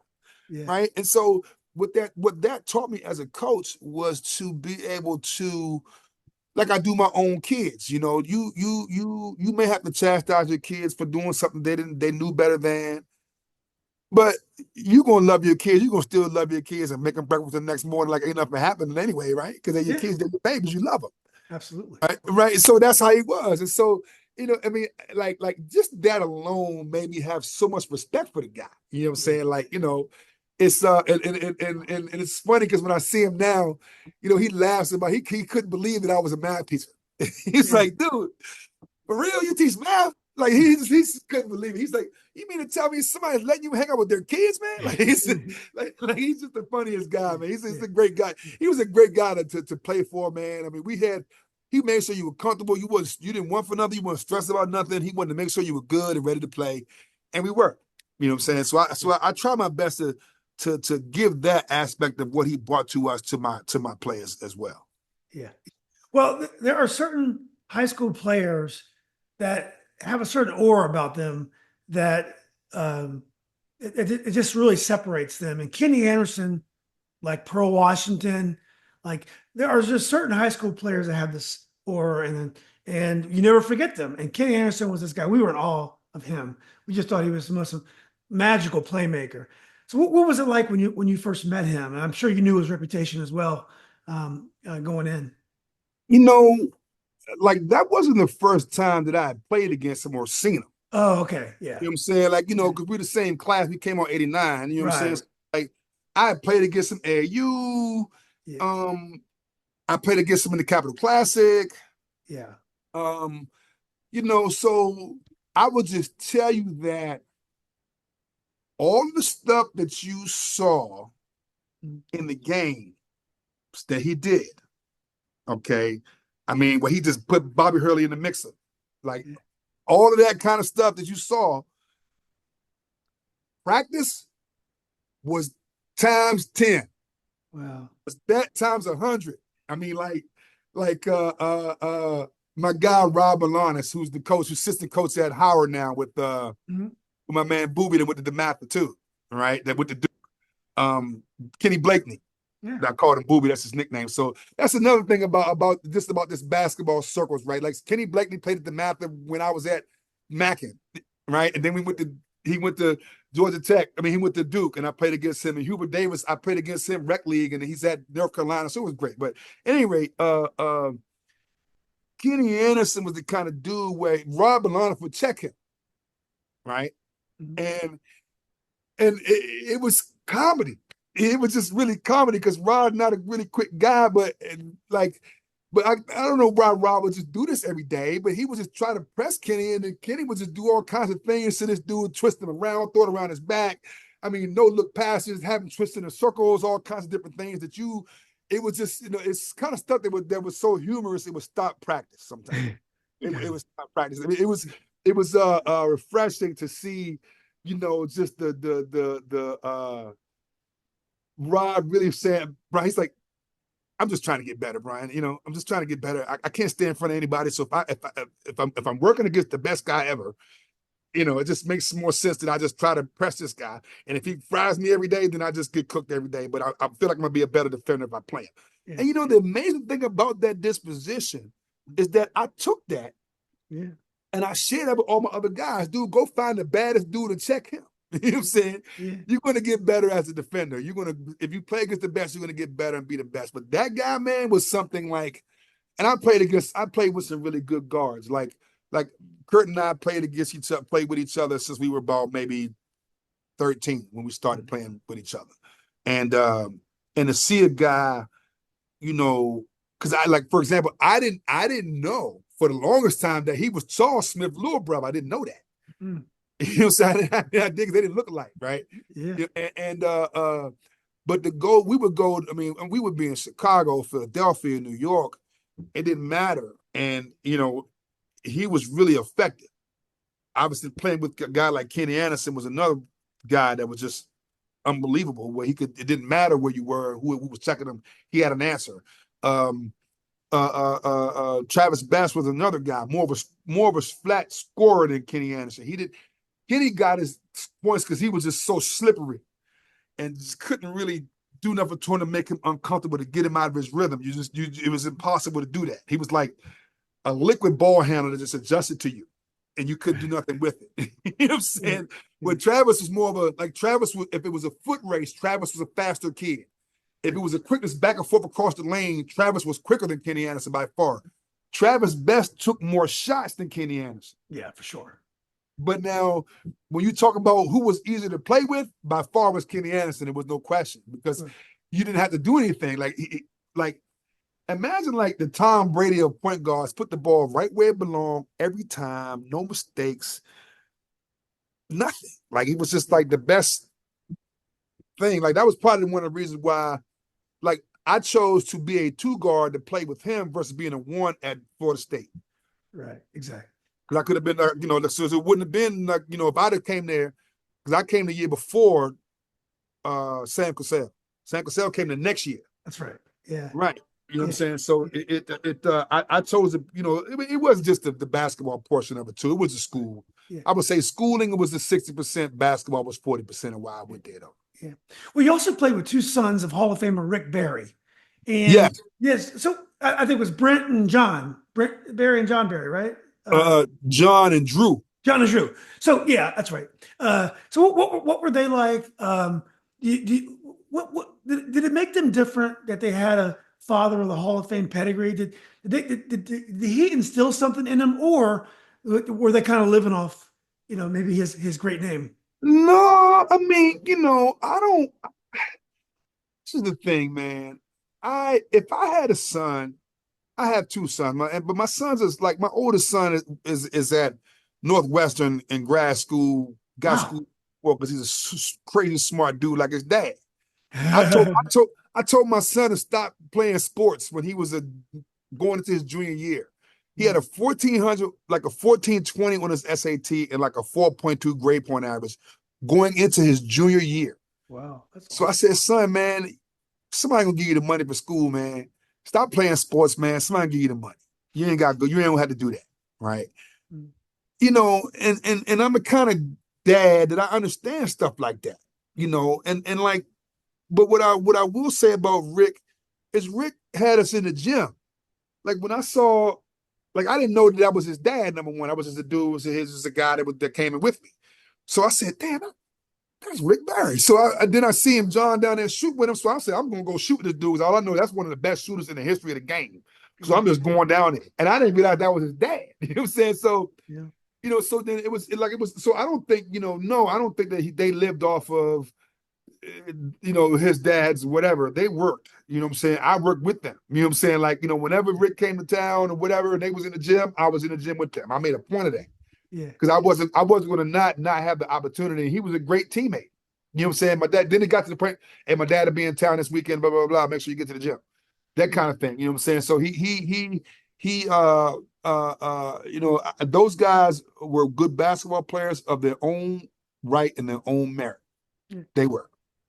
yeah, Right. And so what that taught me as a coach was to be able to, like I do my own kids, you may have to chastise your kids for doing something they knew better than. But you gonna love your kids. You gonna still love your kids and make them breakfast the next morning like ain't nothing happening anyway, right? Because they're your yeah, kids, they're your babies. You love them, absolutely. right? Right. So that's how he was, and so I mean, like just that alone made me have so much respect for the guy. You know what I'm Yeah, saying? Like it's and it's funny because when I see him now, he laughs about he couldn't believe that I was a math teacher. He's yeah, like, dude, for real, you teach math? Like he just couldn't believe it. He's like, you mean to tell me somebody's letting you hang out with their kids, man? Like he's just the funniest guy, man. He's yeah, a great guy. He was a great guy to play for, man. I mean, he made sure you were comfortable. You didn't want for nothing. You weren't stressed about nothing. He wanted to make sure you were good and ready to play, and we were. You know what I'm saying? So I try my best to give that aspect of what he brought to us to my players as well. yeah. Well, there are certain high school players that have a certain aura about them that um, it just really separates them. And Kenny Anderson, like Pearl Washington, like there are just certain high school players that have this aura, and you never forget them. And Kenny Anderson was this guy. We were in awe of him. We just thought he was the most magical playmaker. So what was it like when you first met him? And I'm sure you knew his reputation as well going in. You know, like that wasn't the first time that I had played against him or seen him. Oh, okay. Yeah. You know what I'm saying? Like, Yeah. because we're the same class. We came out 89. You know what I'm saying? Right. So, like, I played against him AAU. Yeah. Um, I played against him in the Capital Classic. Yeah. Um, so I would just tell you that all the stuff that you saw Mm. in the game that he did, okay. I mean, where he just put Bobby Hurley in the mixer. Like Yeah. all of that kind of stuff that you saw, practice was times 10. Wow. Was that times 100. I mean, my guy Rob Alanis, who's the coach, assistant coach at Howard now Mhm. with my man Booby that went to DeMatha too. All right, that with the Kenny Blakeney. Yeah. I called him Booby. That's his nickname. So that's another thing about this basketball circles, right? Like Kenny Blakeney played at DeMatha when I was at Mackin, right? And then he went to Georgia Tech. I mean, he went to Duke, and I played against him. And Hubert Davis, I played against him rec league, and he's at North Carolina, so it was great. But at any rate, Kenny Anderson was the kind of dude where Rob Alanoff would check him, right? Mhm. And it was comedy. It was just really comedy because Rod's not a really quick guy, but I don't know why Rod would just do this every day, but he was just trying to press Kenny, and then Kenny would just do all kinds of things to this dude, twist him around, throw it around his back. I mean, no look passes, have him twisting in circles, all kinds of different things it was just, it's kind of stuff that was so humorous, it would stop practice sometimes. It was stop practice. I mean, it was refreshing to see, just the Rod really saying, Brian, he's like, I'm just trying to get better, Brian. I'm just trying to get better. I can't stand in front of anybody. So if I'm working against the best guy ever, it just makes more sense that I just try to press this guy. And if he fries me every day, then I just get cooked every day. But I feel like I'm gonna be a better defender if I play him. Yeah. And the amazing thing about that disposition is that I took that Yeah. and I shared that with all my other guys. Dude, go find the baddest dude and check him. You know what I'm saying? Yeah. You're going to get better as a defender. If you play against the best, you're going to get better and be the best. But that guy, man, was something like, and I played with some really good guards. Like Kurt and I played with each other since we were about maybe 13 when we started playing with each other. And to see a guy, because for example, I didn't know for the longest time that he was Charles Smith little brother. I didn't know that. Mm. You know what I'm saying? I did. They didn't look alike, right? Yeah. But we would go. I mean, we would be in Chicago, Philadelphia, New York, it didn't matter. And, he was really effective. Obviously, playing with a guy like Kenny Anderson was another guy that was just unbelievable, where it didn't matter where you were, who was checking him, he had an answer. Um, Travis Bass was another guy, more of a flat scorer than Kenny Anderson. Kenny got his points because he was just so slippery and just couldn't really do nothing to him to make him uncomfortable, to get him out of his rhythm. It was impossible to do that. He was like a liquid ball handler that just adjusted to you, and you couldn't do nothing with it. You know what I'm saying? When Travis was more of a, like Travis was, if it was a foot race, Travis was a faster kid. If it was a quickness back and forth across the lane, Travis was quicker than Kenny Anderson by far. Travis Best took more shots than Kenny Anderson. Yeah, for sure. But now, when you talk about who was easy to play with, by far was Kenny Anderson. There was no question, because you didn't have to do anything. Like imagine like the Tom Brady of point guards, put the ball right where it belonged every time, no mistakes, nothing. Like, he was just like the best thing. Like, that was probably one of the reasons why, like, I chose to be a 2 guard to play with him versus being a 1 at Florida State. Right, exactly. Because I could have been, so it wouldn't have been like, if I'd have came there, because I came the year before Sam Cassell. Sam Cassell came the next year. That's right. Yeah. Right. You know what I'm saying? So I chose it wasn't just the basketball portion of it too. It was the school. Yeah. I would say schooling was the 60%, basketball was 40% of why I went there though. Yeah. Well, you also played with 2 sons of Hall of Famer Rick Barry. And yes, so I think it was Brent and John. Brent Barry and John Barry, right? John and Drew. John and Drew. So yeah, that's right. So what were they like? What did it make them different that they had a father with a Hall of Fame pedigree? Did he instill something in them, or were they kind of living off, maybe his great name? No, I mean, I don't. This is the thing, man. If I had a son, I have 2 sons, but my sons is like, my oldest son is at Northwestern in grad school, got school because he's a crazy smart dude like his dad. I told my son to stop playing sports when he was going into his junior year. He had a 1400, like a 1420 on his SAT and like a 4.2 grade point average going into his junior year. Wow. So I said, son, man, somebody gonna give you the money for school, man. Stop playing sports, man. Somebody give you the money. You ain't got to go. You ain't have to do that, right? And I'm the kind of dad that I understand stuff like that, and like, but what I will say about Rick is Rick had us in the gym. Like, when I saw, like, I didn't know that was his dad, number one. I was just a dude, was a guy that came in with me. So I said, damn, that's Rick Barry. So then I see him, John, down there shoot with him. So I said, I'm going to go shoot with this dude. All I know, that's one of the best shooters in the history of the game. So I'm just going down there. And I didn't realize that was his dad. You know what I'm saying? So, so then it was, so I don't think, no, I don't think that they lived off of, his dad's whatever. They worked, you know what I'm saying? I worked with them. You know what I'm saying? Like, whenever Rick came to town or whatever, and they was in the gym, I was in the gym with them. I made a point of that. Yeah. Because I wasn't going to not have the opportunity. He was a great teammate. You know what I'm saying? My dad, then it got to the point, and my dad will be in town this weekend, blah, blah, blah, make sure you get to the gym. That kind of thing. You know what I'm saying? So those guys were good basketball players of their own right and their own merit. Yeah. They were.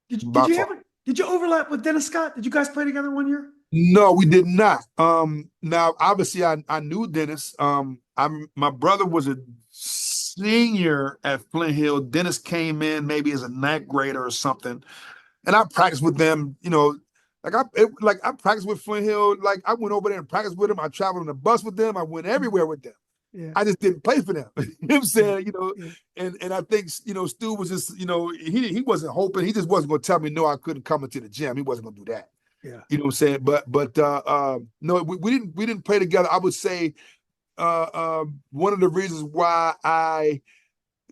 Did you overlap with Dennis Scott? Did you guys play together one year? No, we did not. Now obviously I knew Dennis. My brother was a senior at Flint Hill. Dennis came in maybe as a 9th grader or something, and I practiced with them. I practiced with Flint Hill. Like, I went over there and practiced with them. I traveled on the bus with them. I went everywhere with them. Yeah. I just didn't play for them. You know what I'm saying? And I think, Stu was just, he wasn't hoping. He just wasn't going to tell me no, I couldn't come into the gym. He wasn't going to do that. Yeah. You know what I'm saying? But no, we didn't play together. I would say one of the reasons why I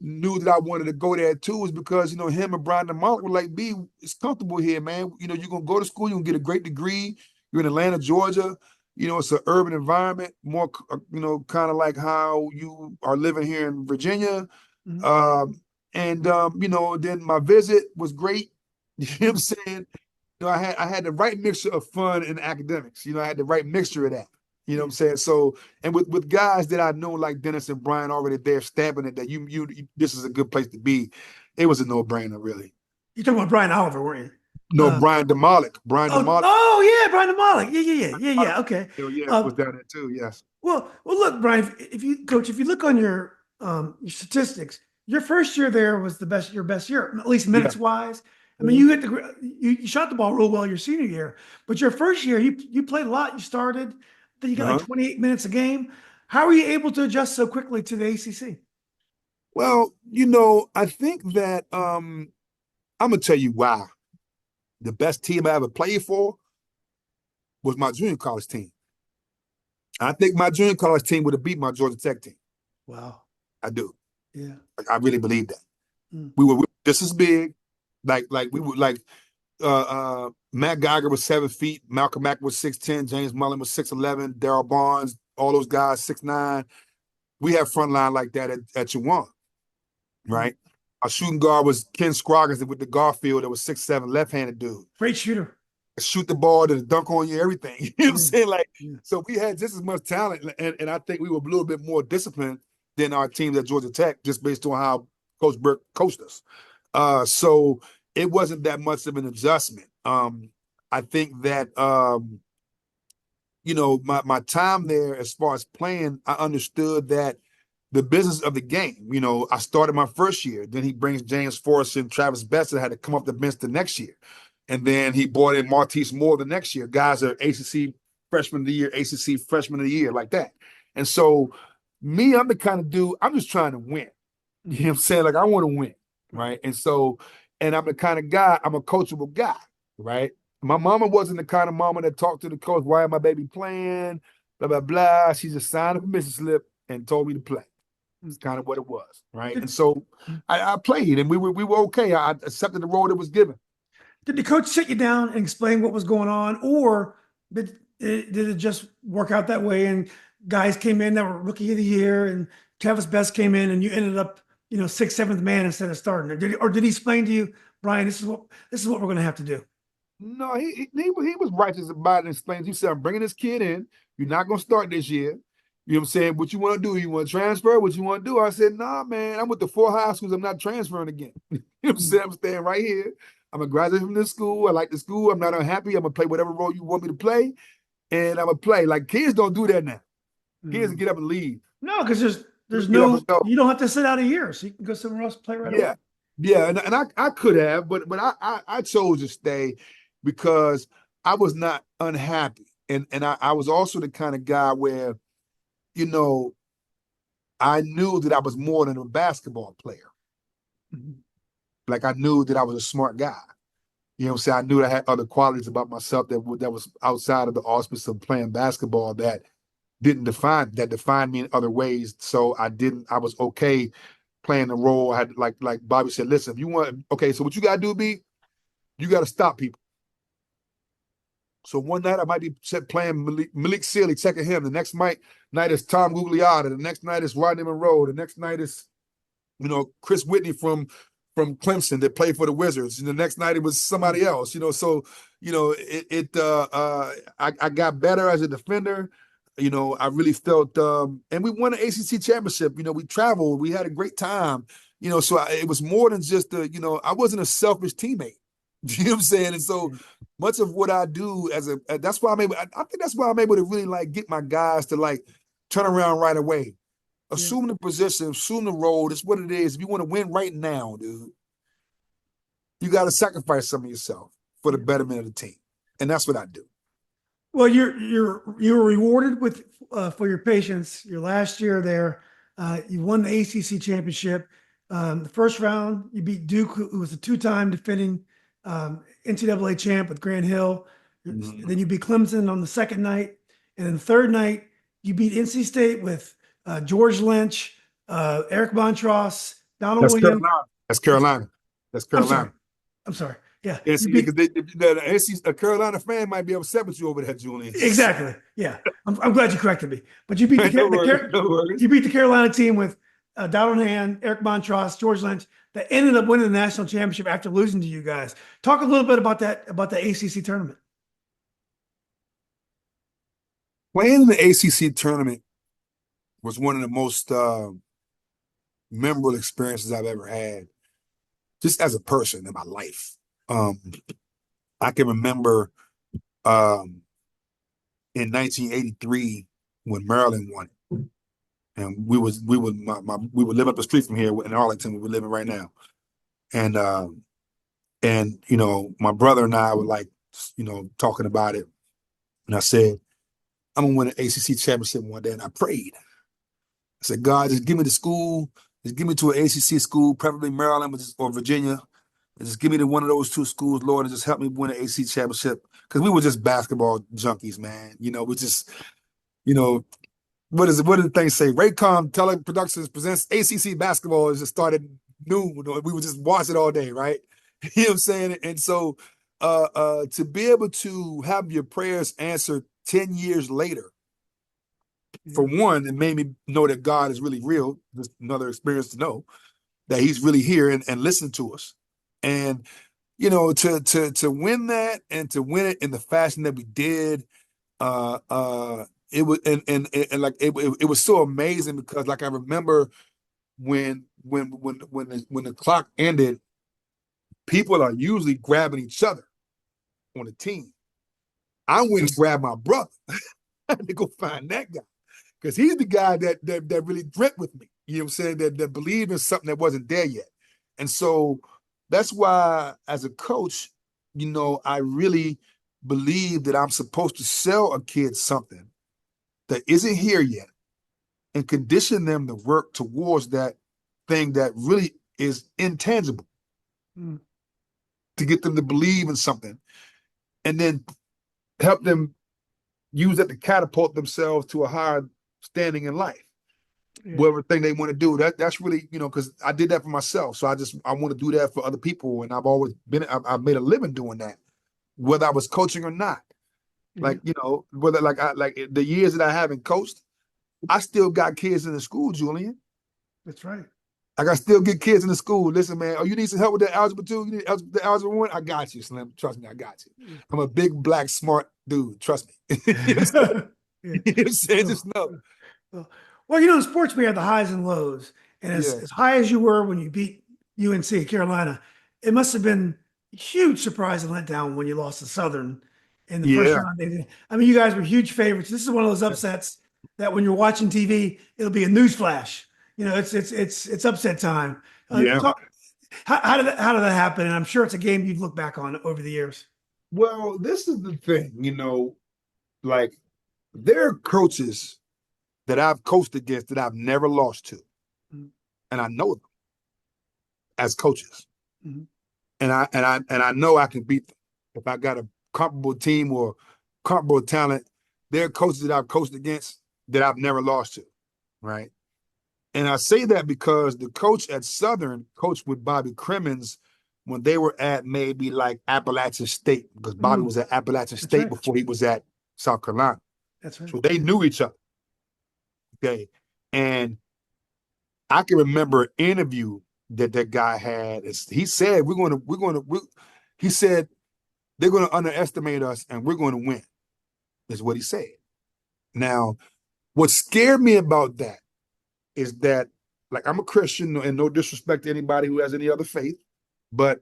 knew that I wanted to go there too is because, him and Brian DeMont were like, B, it's comfortable here, man. You're going to go to school, you're going to get a great degree. You're in Atlanta, Georgia. It's an urban environment, more, kind of like how you are living here in Virginia. Mm-hmm. Then my visit was great. You know what I'm saying? I had the right mixture of fun and academics. I had the right mixture of that. You know what I'm saying? So, and with guys that I know like Dennis and Bryan already there stamping it that you this is a good place to be, it was a no-brainer, really. You're talking about Brian Oliver, weren't you? No, Brian DeMolick. Brian DeMolick. Oh yeah, Brian Malik. Yeah. Okay. Oh, yeah, was Um, down there too. Yes. well, look, Brian. If you coach, if you look on your statistics, your first year there was your best year, at least Yeah. minutes wise. I mean, Mhm. you shot the ball real well your senior year, but your first year you played a lot. You started, then you got like Uh-huh. 28 minutes a game. How were you able to adjust so quickly to the ACC? Well, I think that I'm gonna tell you why. The best team I ever played for was my junior college team. I think my junior college team would have beat my Georgia Tech team. Wow. I do. Yeah. I really believe that. Mm. We were just as big. Like we were like Matt Geiger was 7 feet, Malcolm Mack was 6'10, James Mullen was 6'11, Darryl Barnes, all those guys 6'9. We have front line like that at Chowan, Mm. right? Our shooting guard was Ken Scroggins with the Garfield that was 6'7", left-handed dude. Great shooter. Shoot the ball to dunk on you, everything. You know what I'm Yeah. saying? Like, Yeah. so we had just as much talent, and I think we were a little bit more disciplined than our teams at Georgia Tech, just based on how Coach Burke coached us. So it wasn't that much of an adjustment. I think that my time there as far as playing, I understood that the business of the game. I started my first year. Then he brings James Forrest and Travis Best that had to come off the bench the next year. And then he brought in Martise Moore the next year. Guys are ACC Freshman of the Year, ACC Freshman of the Year, like that. And so me, I'm the kind of dude, I'm just trying to win. You know what I'm saying? Like, I want to win, right? And so, and I'm the kind of guy, I'm a coachable guy, right? My mama wasn't the kind of mama that talked to the coach, why am my baby playing? Blah, blah, blah. She just signed a permission slip and told me to play. It's kind of what it was, right? And so I played, and we were okay. I accepted the role that was given. Did the coach sit you down and explain what was going on, or did it just work out that way? And guys came in that were rookie of the year, and Travis Best came in, and you ended up, sixth, seventh man instead of starting. Or did he explain to you, Brian, this is what we're going to have to do? No, he was righteous about it and explains. He said, I'm bringing this kid in. You're not going to start this year. You know what I'm saying? What you want to do? You want to transfer? What you want to do? I said, nah, man, I'm with the 4 high schools. I'm not transferring again. You know what I'm saying? I'm staying right here. I'm a graduate from this school. I like the school. I'm not unhappy. I'm going to play whatever role you want me to play. And I'm going to play. Like, kids don't do that now. Kids get up and leave. No, because there's Get up and no, go. you don't have to sit out a year, so you can go somewhere else and play right away. Yeah. Yeah. And I could have, but I chose to stay because I was not unhappy. And I was also the kind of guy where, I knew that I was more than a basketball player. Mhm. Like, I knew that I was a smart guy. You know what I'm saying? I knew I had other qualities about myself that was outside of the auspice of playing basketball that defined me in other ways. So I was okay playing the role. I had like Bobby said, listen, if you want, okay, so what you gotta do, B, you gotta stop people. So one night I might be playing Malik Sealy, checking him. The next night is Tom Gugliotta. The next night is Rodney Monroe. The next night is, Chris Whitney from Clemson that played for the Wizards. And the next night it was somebody else. So I got better as a defender. I really felt, and we won an ACC championship. We traveled, we had a great time. So it was more than just I wasn't a selfish teammate. You know what I'm saying? And so much of what I do that's why I think that's why I'm able to really like get my guys to like turn around right away. Assume the position, assume the role. That's what it is. If you want to win right now, dude, you got to sacrifice some of yourself for the betterment of the team. And that's what I do. Well, you were rewarded with for your patience. Your last year there, you won the ACC championship. The first round, you beat Duke, who was a 2-time defending NCAA champ with Bryan Hill. Mm-hmm. Then you beat Clemson on the second night, and then the third night you beat NC State with George Lynch, Eric Montross, Donald That's Williams. Carolina. That's Carolina. That's Carolina. I'm sorry. Yeah. Yeah, because a Carolina fan might be upset with you over that, Julian. Exactly. Yeah. I'm glad you corrected me. But you beat No worries. you beat the Carolina team with Donald Hand, Eric Montross, George Lynch that ended up winning the national championship after losing to you guys. Talk a little bit about the ACC tournament. Playing in the ACC tournament was one of the most memorable experiences I've ever had, just as a person in my life. Um, I can remember um, in 1983 when Maryland won it, and we were living up the street from here in Arlington, where we're living right now, and my brother and I were like, talking about it, and I said, I'm gonna win an ACC championship one day, and I prayed. I said, God, just give me the school, just give me to an ACC school, preferably Maryland or Virginia. And just give me to one of those two schools, Lord, and just help me win an ACC championship. Because we were just basketball junkies, man. We just, you know, what did the thing say? Raycom Teleproductions presents ACC basketball. It just started noon. We would just watch it all day, right? You know what I'm saying? And so to be able to have your prayers answered 10 years later, for one, it made me know that God is really real. Just another experience to know that He's really here and listen to us. And to win that and to win it in the fashion that we did, it was and like it was so amazing because like I remember when the clock ended, people are usually grabbing each other on the team. I went and grabbed my brother. I had to go find that guy because he's the guy that really dreamt with me. You know what I'm saying? That believed in something that wasn't there yet. And so that's why, as a coach, I really believe that I'm supposed to sell a kid something that isn't here yet and condition them to work towards that thing that really is intangible to get them to believe in something and then help them use that to catapult themselves to a higher standing in life. Whatever thing they want to do, that's really, because I did that for myself. So I want to do that for other people. And I've made a living doing that, whether I was coaching or not. Like, whether like the years that I haven't coached, I still got kids in the school, Julian. That's right. Like I still get kids in the school. Listen, man, you need some help with that algebra 2? You need the algebra 1? I got you, Slim. Trust me, I got you. I'm a big, black, smart dude. Trust me. You know what I'm saying? Just know. Well, in sports, we have the highs and lows. And as high as you were when you beat UNC Carolina, it must have been a huge surprise and letdown when you lost to Southern in the first Yeah. round. I mean, you guys were huge favorites. This is one of those upsets that when you're watching TV, it'll be a news flash. It's upset time. Yeah. How did that happen? And I'm sure it's a game you've looked back on over the years. Well, this is the thing, like there are coaches that I've coached against that I've never lost to. Mm-hmm. And I know them as coaches. Mm-hmm. And I know I can beat them. If I got a comparable team or comparable talent, there are coaches that I've coached against that I've never lost to. Right. And I say that because the coach at Southern coached with Bobby Cremins when they were at maybe like Appalachian State, because Bobby was at Appalachian State before he was at South Carolina. That's right. So they knew each other. Okay. And I can remember an interview that guy had. He said, he said, they're going to underestimate us and we're going to win, is what he said. Now, what scared me about that is that, like, I'm a Christian and no disrespect to anybody who has any other faith, but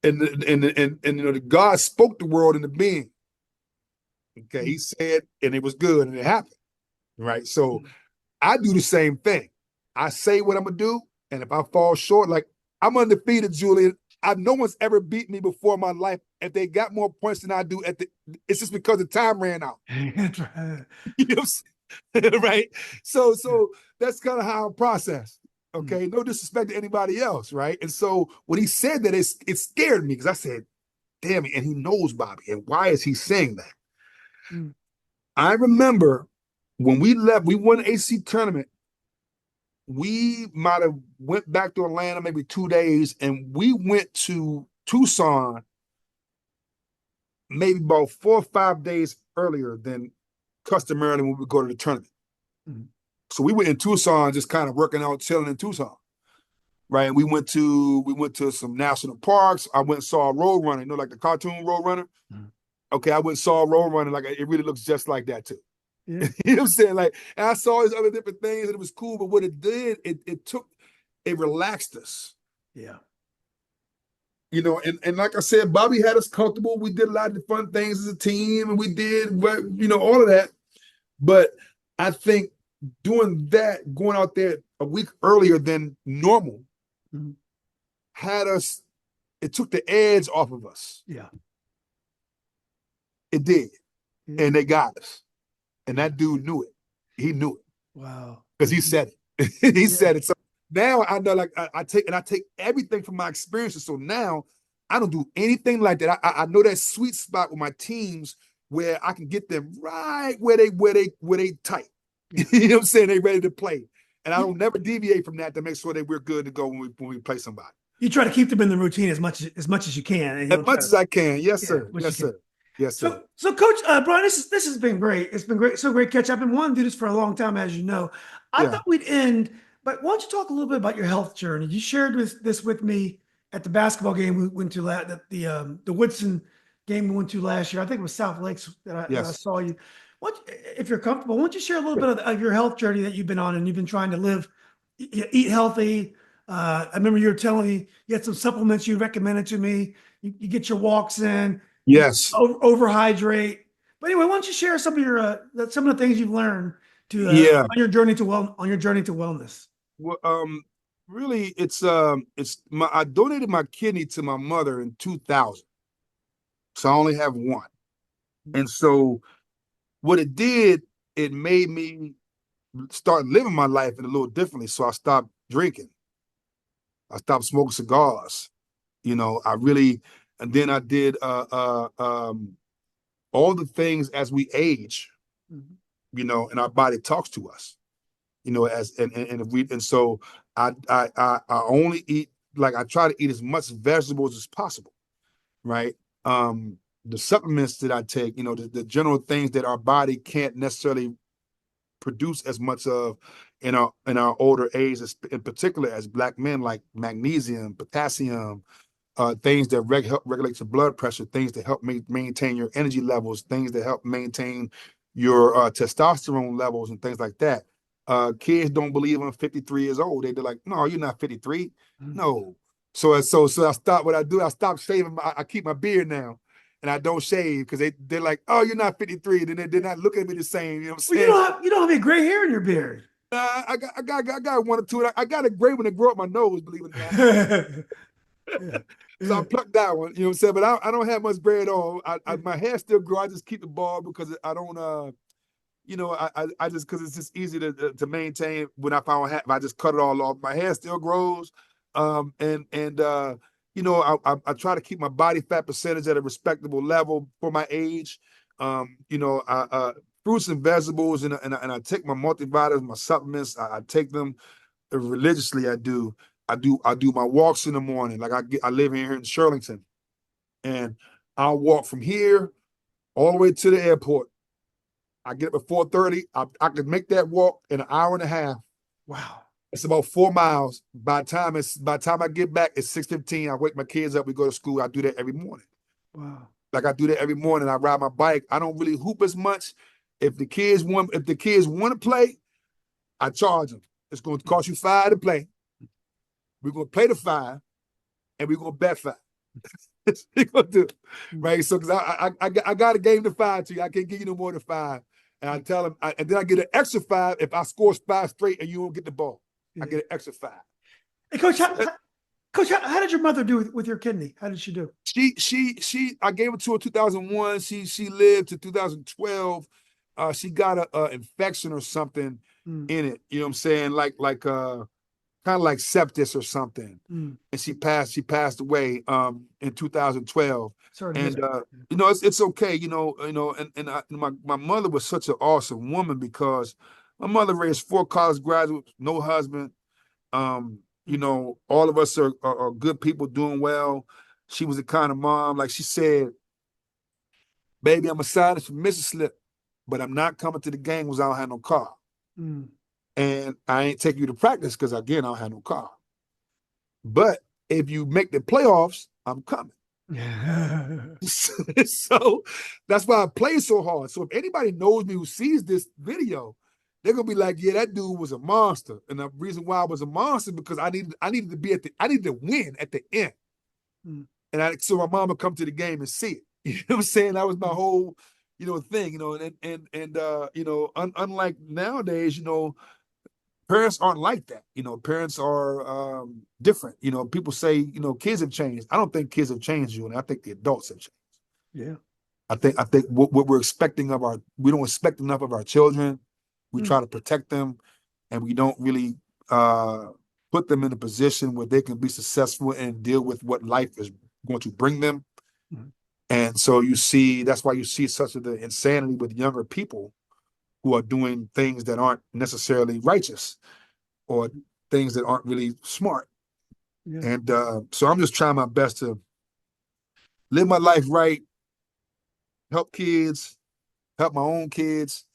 God spoke the world into being. Okay. He said, and it was good and it happened. Right. So I do the same thing. I say what I'm gonna do, and if I fall short, like I'm undefeated, Julian. No one's ever beat me before in my life. If they got more points than I do, it's just because the time ran out. That's right. You know what I'm saying? Right. So that's kind of how I process. Okay. No disrespect to anybody else, right? And so when he said that, it scared me because I said, damn it, and he knows Bobby. And why is he saying that? I remember when we left, we won the ACC tournament. We might have went back to Atlanta maybe 2 days, and we went to Tucson maybe about 4 or 5 days earlier than customarily when we would go to the tournament. Mm-hmm. So we were in Tucson, just kind of working out, chilling in Tucson, right? And we went to some national parks. I went and saw a road runner, like the cartoon road runner. Mm-hmm. Okay, I went and saw a road running, like it really looks just like that too. Yeah. You know what I'm saying? Like, and I saw these other different things, and it was cool. But what it did, it relaxed us. Yeah. You know, and like I said, Bobby had us comfortable. We did a lot of fun things as a team, and we did, all of that. But I think doing that, going out there a week earlier than normal, Mhm. had us. It took the edge off of us. Yeah. It did, Yeah. and they got us. And that dude knew it. He knew it Wow. because he said it. He Yeah. said it. So now I know, like I take everything from my experiences. So now I don't do anything like that. I know that sweet spot with my teams where I can get them right where they tight. Yeah. You know what I'm saying? They ready to play, and I don't never deviate from that to make sure that we're good to go when we play somebody. You try to keep them in the routine as much as you can, and you As don't try much to, as I can. Yes, yeah, sir. what you Yes, can. sir. Yes, sir. So, Coach Bryan, this has been great. It's been great, so great catch. I've been wanting to do this for a long time, as you know. I Yeah. thought we'd end, but why don't you talk a little bit about your health journey? You shared this with me at the basketball game we went to the Woodson game we went to last year. I think it was South Lakes that I Yes. saw you. If you're comfortable, why don't you share a little bit of your health journey that you've been on and you've been trying to eat healthy. I remember you were telling me you had some supplements you recommended to me. You get your walks in, you Yes. overhydrate. But anyway, why don't you share some of the things you've learned to Yeah. on your journey to wellness? Well, really, it's my I donated my kidney to my mother in 2000, so I only have one. And so what it did, it made me start living my life in a little differently. So I stopped drinking. I stopped smoking cigars. I really, and then I did all the things as we age. Mhm. And our body talks to us. As and if we and so I only eat, like, I try to eat as much vegetables as possible, right? The supplements that I take, the general things that our body can't necessarily produce as much of in our older age, in particular as Black men, like magnesium, potassium, things that help regulate your blood pressure, things that help maintain your energy levels, things that help maintain your testosterone levels, and things like that. Kids don't believe I'm 53 years old. They're like, no, you're not 53. Mhm. No. So I stopped. What I do, I stopped shaving. I keep my beard now, and I don't shave because they're like, oh, you're not 53. Then they're not looking at me the same. You know what I'm Well, saying? you don't have any gray hair in your beard. I got one or two. I got a gray one that grew up my nose, believe it or not. Yeah. So I Yeah. plucked that one, you know what I'm saying? But I don't have much gray at all. My hair still grow. I just keep the bald because I don't I just, because it's just easy to maintain when I found if I just cut it all off. My hair still grows. I try to keep my body fat percentage at a respectable level for my age. Fruits and vegetables, and I take my multivitamins, my supplements. I take them religiously. I do my walks in the morning. Like I live here in Shirlington, and I'll walk from here all the way to the airport. I get up at 4:30. I could make that walk in an hour and a half. Wow. It's about 4 miles. By the time I get back, it's 6:15. I wake my kids up. We go to school. I do that every morning. Wow. Like, I do that every morning. I ride my bike. I don't really hoop as much. If the kids want to play, I charge them. It's going to cost you $5 to play. We're going to play the $5, and we're going to bet $5. He gonna do, right? So, because I got a game to $5 to you, I can't give you no more than $5. And I tell him, and then I get an extra $5 if I score 5 straight and you don't get the ball. I get an extra $5. Hey, Coach, how did your mother do with your kidney? How did she do? I gave it to her 2001. She lived to 2012. She got a infection or something Mm, in it. You know what I'm saying? Like kind of like sepsis or something. mm. And she passed away in 2012. Sorry to hear And that. it's okay, my mother was such an awesome woman, because my mother raised 4 college graduates, no husband. Mm, All of us are good people doing well. She was the kind of mom, like she said, baby, I'm a sign for Mrs. Slip, but I'm not coming to the game because I don't have no car. mm. And I ain't taking you to practice because, again, I don't have no car. But if you make the playoffs, I'm coming. And I told her, I said, baby, I'm a sign for Mrs. Slip, but I'm not coming to the game because I don't have no car. And I ain't taking you to practice because, again, I don't have no car. But if you make the playoffs, I'm coming. And I told her, I said, baby, I'm a sign for Mrs. Slip, but I'm not coming to the game because I don't have no car. But if you make the playoffs, I'm coming. So that's why I play so hard. So if anybody knows me who sees this video, they're gonna be like, yeah, that dude was a monster. And the reason why I was a monster because I needed to be I needed to win at the end. Mm. And so my mom would come to the game and see it. You know what I'm saying? That was my whole, thing, unlike nowadays, parents aren't like that. Parents are different. People say, kids have changed. I don't think kids have changed, you, and I think the adults have changed. Yeah. I think what we're expecting we don't expect enough of our children. We Mm. try to protect them, and we don't really put them in a position where they can be successful and deal with what life is going to bring them. Mm. And so that's why you see such of the insanity with younger people who are doing things that aren't necessarily righteous or things that aren't really smart. Yeah. And so I'm just trying my best to live my life right, help kids, help my own kids.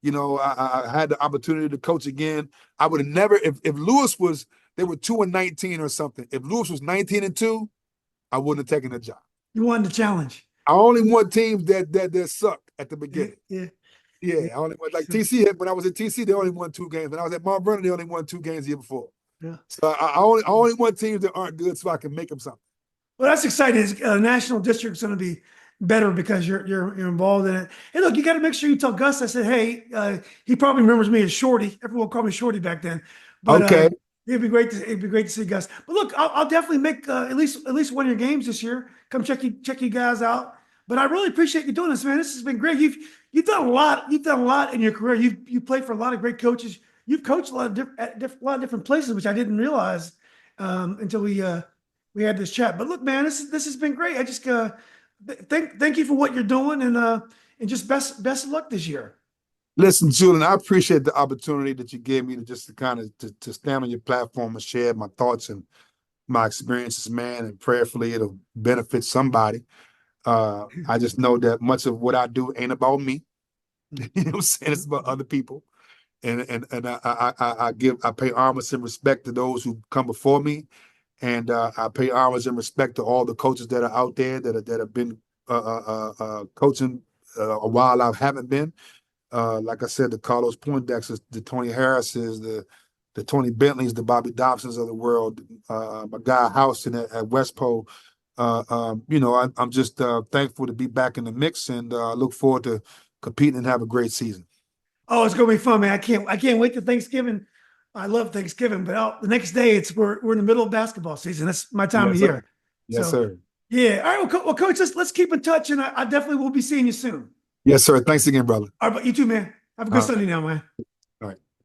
I had the opportunity to coach again. I would have never, if Lewis was, they were 2-19 or something. If Lewis was 19-2, I wouldn't have taken the job. You wanted the challenge. I only want teams that suck at the Yeah. beginning. Yeah. Yeah, I only won like TC. When I was at TC, they only won 2 games. When I was at Mount Vernon, they only won 2 games the year before. Yeah. So I only want teams that aren't good, so I can make them something. Well, that's exciting. National district's going to be better because you're involved in it. Hey, look, you got to make sure you tell Gus. I said, hey, he probably remembers me as Shorty. Everyone called me Shorty back then, but Okay. it'd be great to see Gus. But look, I'll definitely make at least one of your games this year. Come check you guys out. But I really appreciate you doing this, man. This has been great. You've done a lot. You've done a lot in your career. You played for a lot of great coaches. You've coached a lot of a lot of different places, which I didn't realize until we had this chat. But look, man, this has been great. I just thank you for what you're doing, and just best of luck this year. Listen, Julian, I appreciate the opportunity that you gave me to kind of to stand on your platform and share my thoughts and my experiences, man. And prayerfully, it'll benefit somebody. I just know that much of what I do ain't about me. You know what I'm saying? It's about other people. And I pay homage and respect to those who come before me, and I pay homage and respect to all the coaches that are out there that have been coaching a while I haven't been. Like I said, the Carlos Poindexters, the Tony Harrises, the Tony Bentleys, the Bobby Dobsons of the world, my guy Houston at West Pole. I'm just thankful to be back in the mix, and look forward to competing and have a great season. Oh, it's gonna be fun, man. I can't wait to Thanksgiving. I love Thanksgiving, but the next day we're in the middle of basketball season. That's my time of Yes, sir. year. Yes, So sir. yeah. All right, well, Coach, let's keep in touch, and I definitely will be seeing you soon. Yes, sir. Thanks again, brother. All right, but you too, man. Have a good Uh, Sunday now, man.